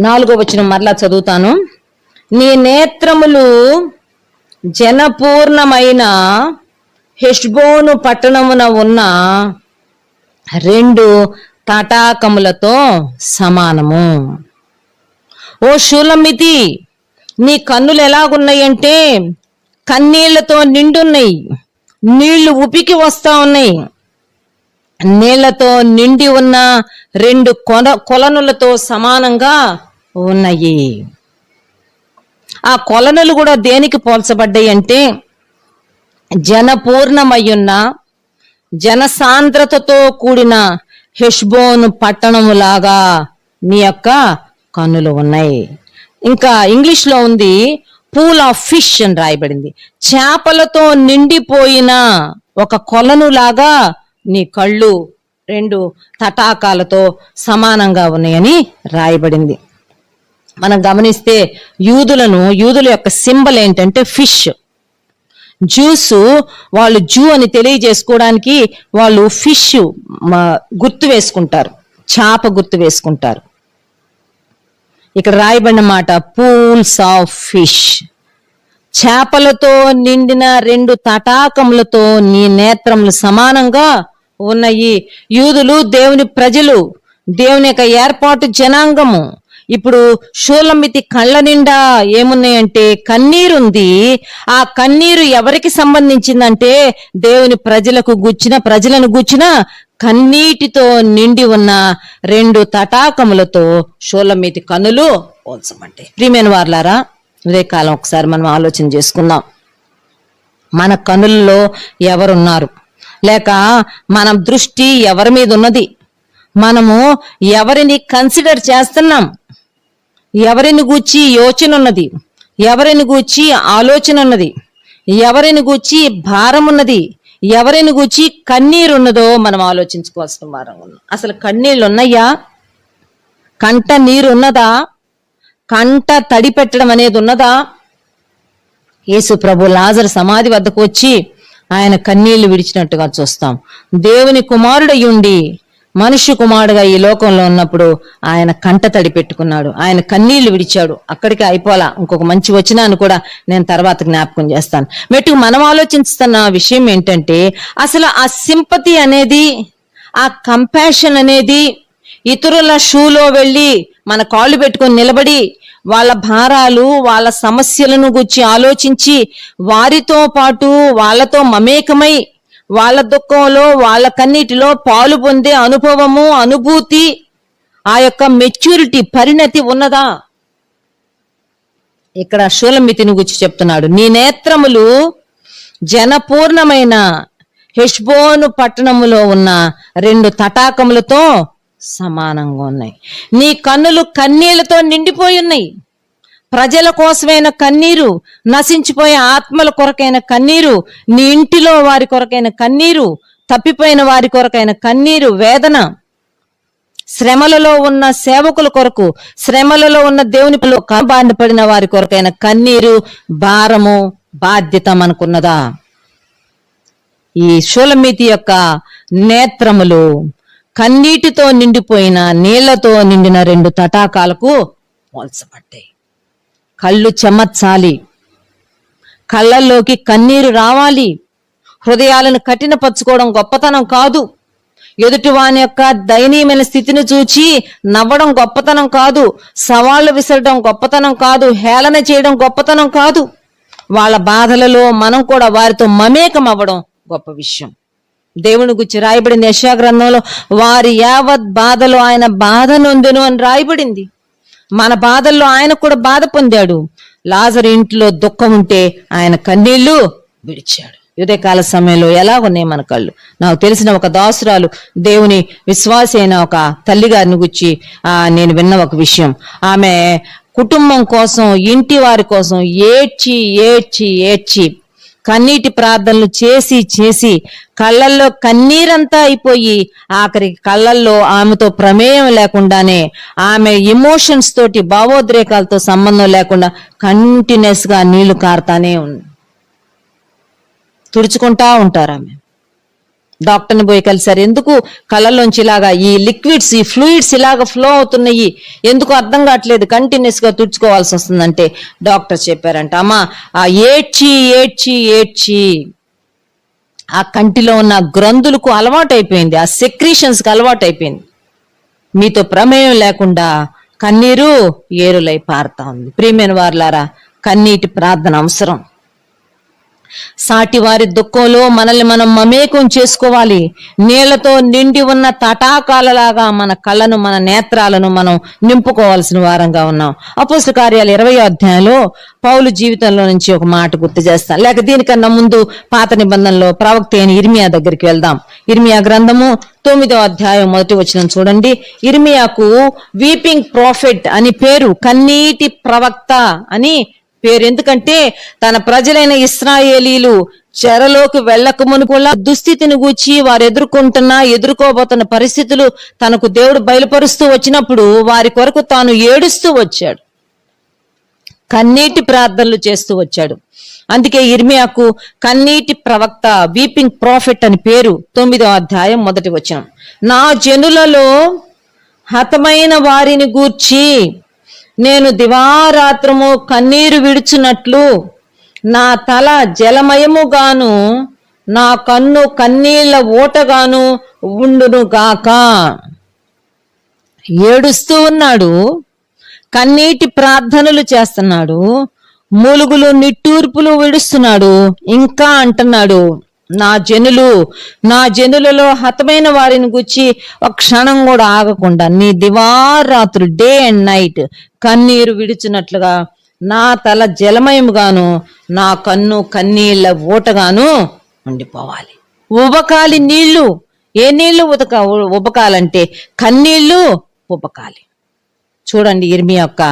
4వ వచనం మరలా చదువుతాను. నీ నేత్రములు జనపూర్ణమైన హెష్బోను పట్టణమున ఉన్న 2 తటాకములతో సమానము. ఓ షూలమ్మితి, నీ కన్నులు ఎలాగున్నాయంటే కన్నీళ్లతో నిండున్నాయి, నీళ్లు ఉపికి వస్తా ఉన్నాయి. నీళ్లతో నిండి ఉన్న 2 కొలనులతో సమానంగా ఉన్నాయి. ఆ కొలనులు కూడా దేనికి పోల్చబడ్డాయి అంటే, జనపూర్ణమయ్యున్న, జనసాంద్రతతో కూడిన హెష్బోను పట్టణములాగా నీ యొక్క కన్నులు ఉన్నాయి. ఇంకా ఇంగ్లీష్ లో ఉంది, పూల్ ఆఫ్ ఫిష్ అని రాయబడింది. చేపలతో నిండిపోయిన ఒక కొలనులాగా నీ కళ్ళు 2 తటాకాలతో సమానంగా ఉన్నాయని రాయబడింది. మనం గమనిస్తే యూదుల యొక్క సింబల్ ఏంటంటే ఫిష్. జ్యూస్, వాళ్ళు జూ అని తెలియజేసుకోవడానికి వాళ్ళు ఫిష్ గుర్తు వేసుకుంటారు, చేప గుర్తు వేసుకుంటారు. ఇక్కడ రాయబడిన మాట పూల్స్ ఆఫ్ ఫిష్. చేపలతో నిండిన 2 తటాకములతో నీ నేత్రములు సమానంగా ఉన్నాయి. యూదులు దేవుని ప్రజలు, దేవుని యొక్క ఏర్పాటు జనాంగము. ఇప్పుడు షూలమ్మితి కళ్ళ నిండా ఏమున్నాయంటే కన్నీరుంది. ఆ కన్నీరు ఎవరికి సంబంధించిందంటే దేవుని ప్రజలను గుచ్చిన కన్నీటితో నిండి ఉన్న 2 తటాకములతో షూలమ్మితి కన్నులు పోల్చమంటే. ప్రియమైన వారలారా, ఉదయకాలం ఒకసారి మనం ఆలోచన చేసుకుందాం. మన కన్నులలో ఎవరున్నారు, లేక మన దృష్టి ఎవరి మీద ఉన్నది, మనము ఎవరిని కన్సిడర్ చేస్తున్నాం, ఎవరిని గూర్చి యోచన ఉన్నది, ఎవరిని గూర్చి ఆలోచన ఉన్నది, ఎవరిని గూర్చి భారం ఉన్నది, ఎవరిని గూర్చి కన్నీరున్నదో మనం ఆలోచించుకోవాల్సిన వారం ఉన్నాం. అసలు కన్నీళ్ళు ఉన్నాయా? కంట నీరు ఉన్నదా? కంట తడి పెట్టడం అనేది ఉన్నదా? యేసు ప్రభు లాజరు సమాధి వద్దకు వచ్చి ఆయన కన్నీళ్లు విడిచినట్టుగా చూస్తాం. దేవుని కుమారుడయ్యుండి మనుష్య కుమారుడుగా ఈ లోకంలో ఉన్నప్పుడు ఆయన కంట తడి పెట్టుకున్నాడు, ఆయన కన్నీళ్లు విడిచాడు. అక్కడికి అయిపోలా, ఇంకొక మంచి వచనాన్ని కూడా నేను తర్వాత జ్ఞాపకం చేస్తాను. మెట్టుకు మనం ఆలోచిస్తున్న విషయం ఏంటంటే, అసలు ఆ సింపతి అనేది, ఆ కంపాషన్ అనేది ఇతరుల షూలో వెళ్ళి మన కాళ్ళు పెట్టుకొని నిలబడి వాళ్ళ భారాలు వాళ్ళ సమస్యలను గురించి ఆలోచించి వారితో పాటు వాళ్ళతో మమేకమై వాళ్ళ దుఃఖంలో వాళ్ళ కన్నీటిలో పాలు పొందే అనుభవము, అనుభూతి, ఆ యొక్క మెచ్యూరిటీ, పరిణతి ఉన్నదా? ఇక్కడ షూలమితిని గురించి చెప్తున్నాడు. నీ నేత్రములు జనపూర్ణమైన హెష్బోను పట్టణములో ఉన్న 2 తటాకములతో సమానంగా ఉన్నాయి. నీ కన్నులు కన్నీళ్లతో నిండిపోయి ఉన్నాయి. ప్రజల కోసమైన కన్నీరు, నశించిపోయే ఆత్మల కొరకైన కన్నీరు, నీ ఇంటిలో వారి కొరకైన కన్నీరు, తప్పిపోయిన వారి కొరకైన కన్నీరు, వేదన, శ్రమలలో ఉన్న సేవకుల కొరకు, శ్రమలలో ఉన్న దేవుని బారిన పడిన వారి కొరకైన కన్నీరు, భారము, బాధ్యత మనకున్నదా? ఈ షూలమితి యొక్క నేత్రములు కన్నీటితో నిండిపోయిన నీళ్లతో నిండిన 2 తటాకాలకు పోల్చబడ్డాయి. కళ్ళు చెమర్చాలి, కళ్ళల్లోకి కన్నీరు రావాలి. హృదయాలను కఠినపరచుకోవడం గొప్పతనం కాదు. ఎదుటి వాని యొక్క దయనీయమైన స్థితిని చూచి నవ్వడం గొప్పతనం కాదు. సవాళ్లు విసరడం గొప్పతనం కాదు. హేళన చేయడం గొప్పతనం కాదు. వాళ్ళ బాధలలో మనం కూడా వారితో మమేకం అవ్వడం గొప్ప విషయం. దేవుని గురించి రాయబడింది యెషయా గ్రంథంలో, వారి యావత్ బాధలో ఆయన బాధ నొందెను అని రాయబడింది. మన బాధల్లో ఆయన కూడా బాధ పొందాడు. లాజరు ఇంట్లో దుఃఖం ఉంటే ఆయన కన్నీళ్లు విడిచాడు. ఉదయకాల సమయంలో ఎలా ఉన్నాయి మన కళ్ళు? నాకు తెలిసిన ఒక దాసురాలు, దేవుని విశ్వాసి అయిన ఒక తల్లి గారిని గురించి నేను విన్న ఒక విషయం. ఆమె కుటుంబం కోసం, ఇంటి వారి కోసం ఏడ్చి ఏడ్చి ఏడ్చి కన్నీటి ప్రార్థనలు చేసి చేసి కళ్ళల్లో కన్నీరంతా అయిపోయి ఆఖరికి కళ్ళల్లో ఆమెతో ప్రమేయం లేకుండానే, ఆమె ఎమోషన్స్ తోటి, భావోద్రేకాలతో సంబంధం లేకుండా కంటిన్యూస్ గా నీళ్లు కారుతానే ఉంది. తుడుచుకుంటా ఉంటారు. ఆమె డాక్టర్ని పోయి కలిసారు. ఎందుకు కళ్ళల్లోంచి ఇలాగా ఈ లిక్విడ్స్, ఈ ఫ్లూయిడ్స్ ఇలాగ ఫ్లో అవుతున్నాయి, ఎందుకు అర్థం కావట్లేదు, కంటిన్యూస్ గా తుడుచుకోవాల్సి వస్తుందంటే డాక్టర్ చెప్పారంట, అమ్మా ఆ ఏడ్చి ఏడ్చి ఏడ్చి ఆ కంటిలో ఉన్న గ్రంథులకు అలవాటు అయిపోయింది, ఆ సెక్రీషన్స్ కి అలవాటు అయిపోయింది. మీతో ప్రమేయం లేకుండా కన్నీరు ఏరులై పారుతా ఉంది. ప్రియమైన వారులారా, కన్నీటి ప్రార్థన అవసరం. సాటి వారి దుఃఖంలో మనల్ని మనం మమేకం చేసుకోవాలి. నీళ్లతో నిండి ఉన్న తటాకాలలాగా మన కళ్ళను, మన నేత్రాలను మనం నింపుకోవాల్సిన వారంగా ఉన్నాం. అపోస్తల కార్యాలు 20వ అధ్యాయంలో పౌలు జీవితంలో నుంచి ఒక మాట గుర్తు చేస్తాను. లేక దీనికన్నా ముందు పాత నిబంధనలో ప్రవక్త అయిన ఇర్మియా దగ్గరికి వెళ్దాం. ఇర్మియా గ్రంథము 9వ అధ్యాయం 1వ వచనం చూడండి. ఇర్మియాకు వీపింగ్ ప్రాఫెట్ అని పేరు, కన్నీటి ప్రవక్త అని పేరు. ఎందుకంటే తన ప్రజలైన ఇశ్రాయేలీలు చెరలోకి వెళ్ళక మునుపులా దుస్థితిని గూర్చి వారు ఎదుర్కోబోతున్న పరిస్థితులు తనకు దేవుడు బయలుపరుస్తూ వచ్చినప్పుడు వారి కొరకు తాను ఏడుస్తూ వచ్చాడు, కన్నీటి ప్రార్థనలు చేస్తూ వచ్చాడు. అందుకే ఇర్మియాకు కన్నీటి ప్రవక్త, వీపింగ్ ప్రాఫెట్ అని పేరు. 9వ అధ్యాయం 1వ వచనం, నా జనులలో హతమైన వారిని గూర్చి నేను దివారాత్రము కన్నీరు విడుచున్నట్లు నా తల జలమయముగాను నా కన్ను కన్నీళ్ల ఓటగాను ఉండును గాక. ఏడుస్తూ ఉన్నాడు, కన్నీటి ప్రార్థనలు చేస్తున్నాడు, మూలుగులు నిట్టూర్పులు విడుస్తున్నాడు. ఇంకా అంటున్నాడు, నా జనులలో హతమైన వారిని గుచ్చి ఒక క్షణం కూడా ఆగకుండా నీ దివారాత్రులు, డే అండ్ నైట్ కన్నీరు విడిచినట్లుగా నా తల జలమయముగాను నా కన్ను కన్నీళ్ల ఊటగాను ఉండిపోవాలి. ఉబకాలి నీళ్లు, ఏ నీళ్లు ఉబకాలంటే కన్నీళ్లు ఉబకాలి. చూడండి ఇర్మియా యొక్క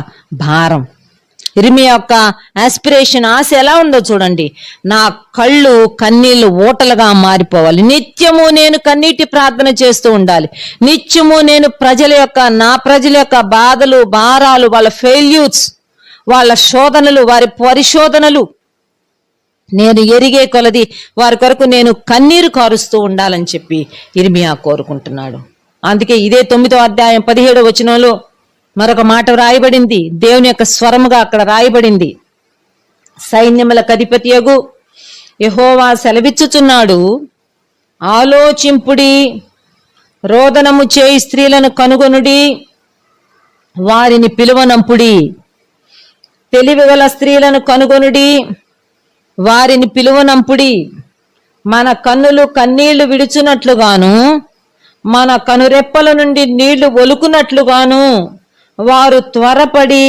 భారం, ఇర్మియా యొక్క ఆస్పిరేషన్, ఆశ ఎలా ఉందో చూడండి. నా కళ్ళు కన్నీళ్లు ఊటలుగా మారిపోవాలి. నిత్యము నేను కన్నీటి ప్రార్థన చేస్తూ ఉండాలి. నిత్యము నేను నా ప్రజల యొక్క బాధలు, భారాలు, వాళ్ళ ఫెయిల్యూర్స్, వాళ్ళ శోధనలు, వారి పరిశోధనలు నేను ఎరిగే కొలది వారి కొరకు నేను కన్నీరు కారుస్తూ ఉండాలని చెప్పి ఇర్మియా కోరుకుంటున్నాడు. అందుకే ఇదే 9వ అధ్యాయం 17వ వచనంలో మరొక మాట రాయబడింది, దేవుని యొక్క స్వరముగా అక్కడ రాయబడింది. సైన్యములకు అధిపతియగు యెహోవా సెలవిచ్చుచున్నాడు, ఆలోచింపుడి, రోదనము చేయి స్త్రీలను కనుగొనుడి, వారిని పిలువనంపుడి. తెలివిగల స్త్రీలను కనుగొనుడి, వారిని పిలువనంపుడి. మన కన్నులు కన్నీళ్లు విడుచున్నట్లుగాను, మన కనురెప్పల నుండి నీళ్లు ఒలుకున్నట్లుగాను వారు త్వరపడి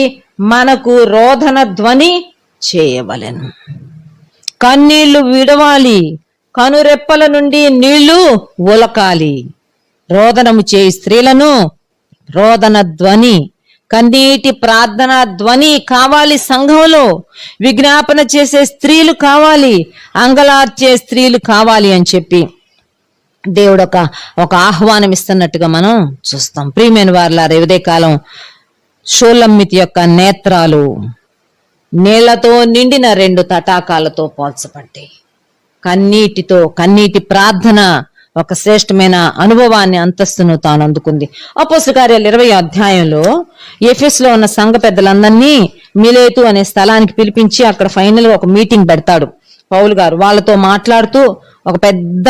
మనకు రోదన ధ్వని చేయవలెను. కన్నీళ్లు విడవాలి, కనురెప్పల నుండి నీళ్లు ఒలకాలి. రోదనము చేయి స్త్రీలను రోదన ధ్వని, కన్నీటి ప్రార్థన ధ్వని కావాలి. సంఘంలో విజ్ఞాపన చేసే స్త్రీలు కావాలి, అంగలార్చే స్త్రీలు కావాలి అని చెప్పి దేవుడు ఒక ఆహ్వానం ఇస్తున్నట్టుగా మనం చూస్తాం. ప్రియమైన వారలారా, ఉదయకాలం షూలమ్మితి యొక్క నేత్రాలు నీళ్లతో నిండిన 2 తటాకాలతో పోల్చబడ్డాయి. కన్నీటి ప్రార్థన ఒక శ్రేష్టమైన అనుభవాన్ని, అంతస్తును తాను అందుకుంది. అపోస్తలుల కార్యాలు 20వ అధ్యాయంలో ఎఫెసులో ఉన్న సంఘ పెద్దలందరినీ మిలేతు అనే స్థలానికి పిలిపించి అక్కడ ఫైనల్ గా ఒక మీటింగ్ పెడతాడు పౌలు గారు. వాళ్ళతో మాట్లాడుతూ ఒక పెద్ద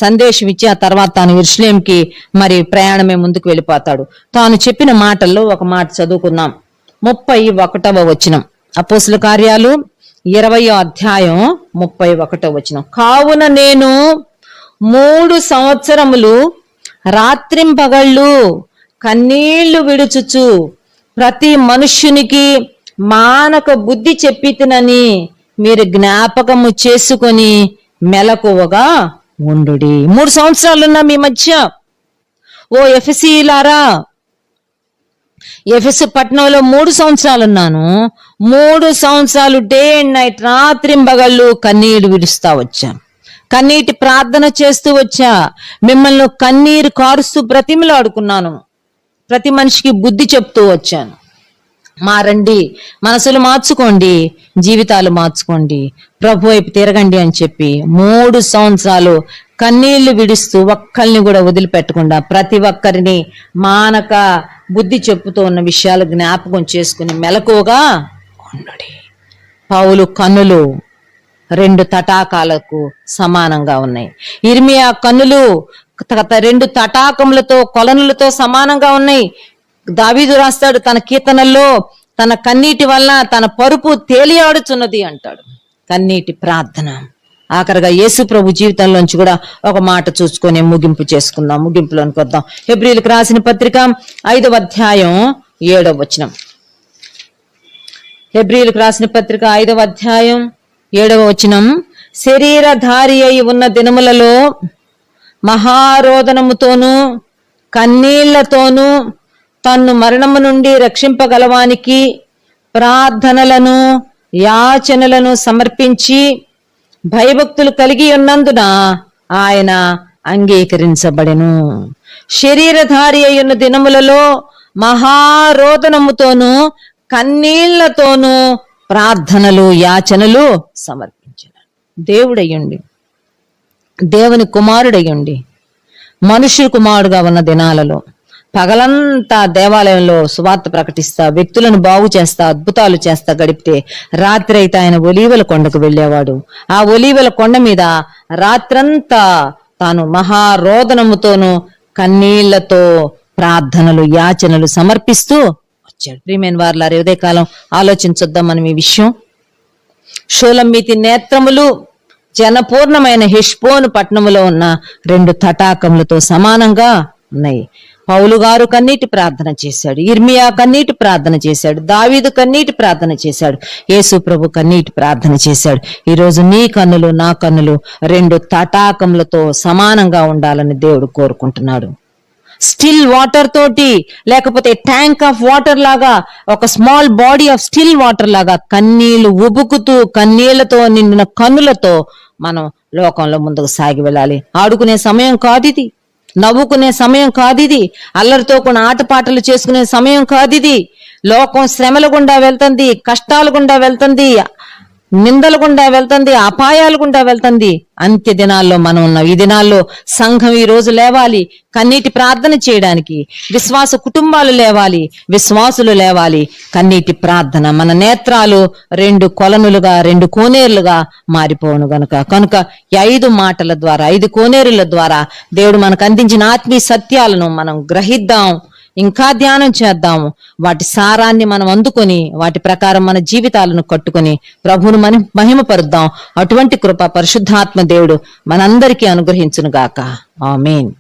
సందేశం ఇచ్చి ఆ తర్వాత తాను యెరూషలేముకి మరి ప్రయాణమే ముందుకు వెళ్ళిపోతాడు. తాను చెప్పిన మాటల్లో ఒక మాట చదువుకుందాం. 31వ వచనం, అపోస్తలుల కార్యాలు 20వ అధ్యాయం 31వ వచనం. కావున నేను 3 సంవత్సరములు రాత్రింపగళ్ళు కన్నీళ్లు విడుచుచు ప్రతి మనుష్యునికి మానక బుద్ధి చెప్పితినని మీరు జ్ఞాపకము చేసుకొని మెలకువగా ఉండుడి. 3 సంవత్సరాలున్నా మీ మధ్య. ఓ ఎఫెసీయులారా, ఎఫెసు పట్టణంలో 3 సంవత్సరాలున్నాను. 3 సంవత్సరాలు డే అండ్ నైట్ రాత్రింబగళ్ళు కన్నీళ్లు విడుస్తా వచ్చా, కన్నీటి ప్రార్థన చేస్తూ వచ్చా, మిమ్మల్ని కన్నీరు కారుస్తూ బ్రతిమలాడుకున్నాను, ప్రతి మనిషికి బుద్ధి చెప్తూ వచ్చాను. మారండి, మనసులు మార్చుకోండి, జీవితాలు మార్చుకోండి, ప్రభు వైపు తిరగండి అని చెప్పి 3 సంవత్సరాలు కన్నీళ్లు విడుస్తూ ఒక్కల్ని కూడా వదిలిపెట్టకుండా ప్రతి ఒక్కరిని మానక బుద్ధి చెప్పుతూ ఉన్న విషయాలు జ్ఞాపకం చేసుకుని మెలకువగా ఉండుడి. పౌలు కన్నులు 2 తటాకాలకు సమానంగా ఉన్నాయి. ఇర్మియా కన్నులు 2 తటాకములతో కొలనులతో సమానంగా ఉన్నాయి. దావీదు రాస్తాడు తన కీర్తనల్లో, తన కన్నీటి వల్ల తన పరుపు తేలియాడుచున్నది అంటాడు. కన్నీటి ప్రార్థన. ఆఖరిగా యేసు ప్రభు జీవితంలోంచి కూడా ఒక మాట చూసుకొని ముగింపు చేసుకుందాం. ముగింపులోనికి వద్దాం. హెబ్రీయులకు రాసిన పత్రిక 5వ అధ్యాయం 7వ వచనం. హెబ్రీయులకు రాసిన పత్రిక 5వ అధ్యాయం 7వ వచనం. శరీరధారి అయి ఉన్న దినములలో మహారోదనముతోనూ కన్నీళ్లతోనూ తన్ను మరణము నుండి రక్షింపగలవానికి ప్రార్థనలను యాచనలను సమర్పించి భయభక్తులు కలిగి ఉన్నందున ఆయన అంగీకరించబడెను. శరీరధారి అయి ఉన్న దినములలో మహారోదనముతోనూ కన్నీళ్లతోనూ ప్రార్థనలు యాచనలు సమర్పించాడు. దేవుడయ్యుండి, దేవుని కుమారుడయ్యుండి, మనుష్య కుమారుడుగా ఉన్న దినాలలో పగలంతా దేవాలయంలో సువార్త ప్రకటిస్తా, వ్యక్తులను బాగు చేస్తా, అద్భుతాలు చేస్తా గడిపితే రాత్రి అయితే ఆయన ఒలీవల కొండకు వెళ్ళేవాడు. ఆ ఒలీవల కొండ మీద రాత్రంతా తాను మహారోదనముతోనూ కన్నీళ్లతో ప్రార్థనలు యాచనలు సమర్పిస్తూ వచ్చాడు. ప్రియమైన వారలారా, ఉదయకాలం ఆలోచించొద్దాం మనం ఈ విషయం. షూలమ్మితి నేత్రములు జనపూర్ణమైన హెష్బోను పట్టణములో ఉన్న 2 తటాకములతో సమానంగా ఉన్నాయి. పౌలు గారు కన్నీటి ప్రార్థన చేశాడు, ఇర్మియా కన్నీటి ప్రార్థన చేశాడు, దావీదు కన్నీటి ప్రార్థన చేశాడు, యేసు ప్రభు కన్నీటి ప్రార్థన చేశాడు. ఈరోజు నీ కన్నులు నా కన్నులు 2 తటాకములతో సమానంగా ఉండాలని దేవుడు కోరుకుంటున్నాడు. స్టిల్ వాటర్ తోటి, లేకపోతే ట్యాంక్ ఆఫ్ వాటర్ లాగా, ఒక small body of still water లాగా కన్నీళ్లు ఉబుకుతూ కన్నీళ్లతో నిండిన కన్నులతో మనం లోకంలో ముందుకు సాగి వెళ్ళాలి. ఆడుకునే సమయం కాదిది, నవ్వుకునే సమయం కాదిది, అల్లరితో కొన్ని ఆటపాటలు చేసుకునే సమయం కాదిది. లోకం శ్రమల గుండా వెళ్తుంది, కష్టాల గుండా వెళ్తుంది, నిందల గుండా వెళ్తుంది, అపాయాల గుండా వెళ్తుంది. అంత్య దినాల్లో మనం ఉన్నాం. ఈ దినాల్లో సంఘం ఈ రోజు లేవాలి, కన్నీటి ప్రార్థన చేయడానికి. విశ్వాస కుటుంబాలు లేవాలి, విశ్వాసులు లేవాలి. కన్నీటి ప్రార్థన. మన నేత్రాలు 2 కొలనులుగా 2 కోనేరులుగా మారిపోవును కనుక ఈ 5 మాటల ద్వారా, 5 కోనేరుల ద్వారా దేవుడు మనకు అందించిన ఆత్మీయ సత్యాలను మనం గ్రహిద్దాం, ఇంకా ధ్యానం చేద్దాము. వాటి సారాన్ని మనం అందుకొని వాటి ప్రకారం మన జీవితాలను కట్టుకొని ప్రభువును మహిమపరుద్దాం. అటువంటి కృప పరిశుద్ధాత్మ దేవుడు మనందరికీ అనుగ్రహించును గాక. ఆమేన్.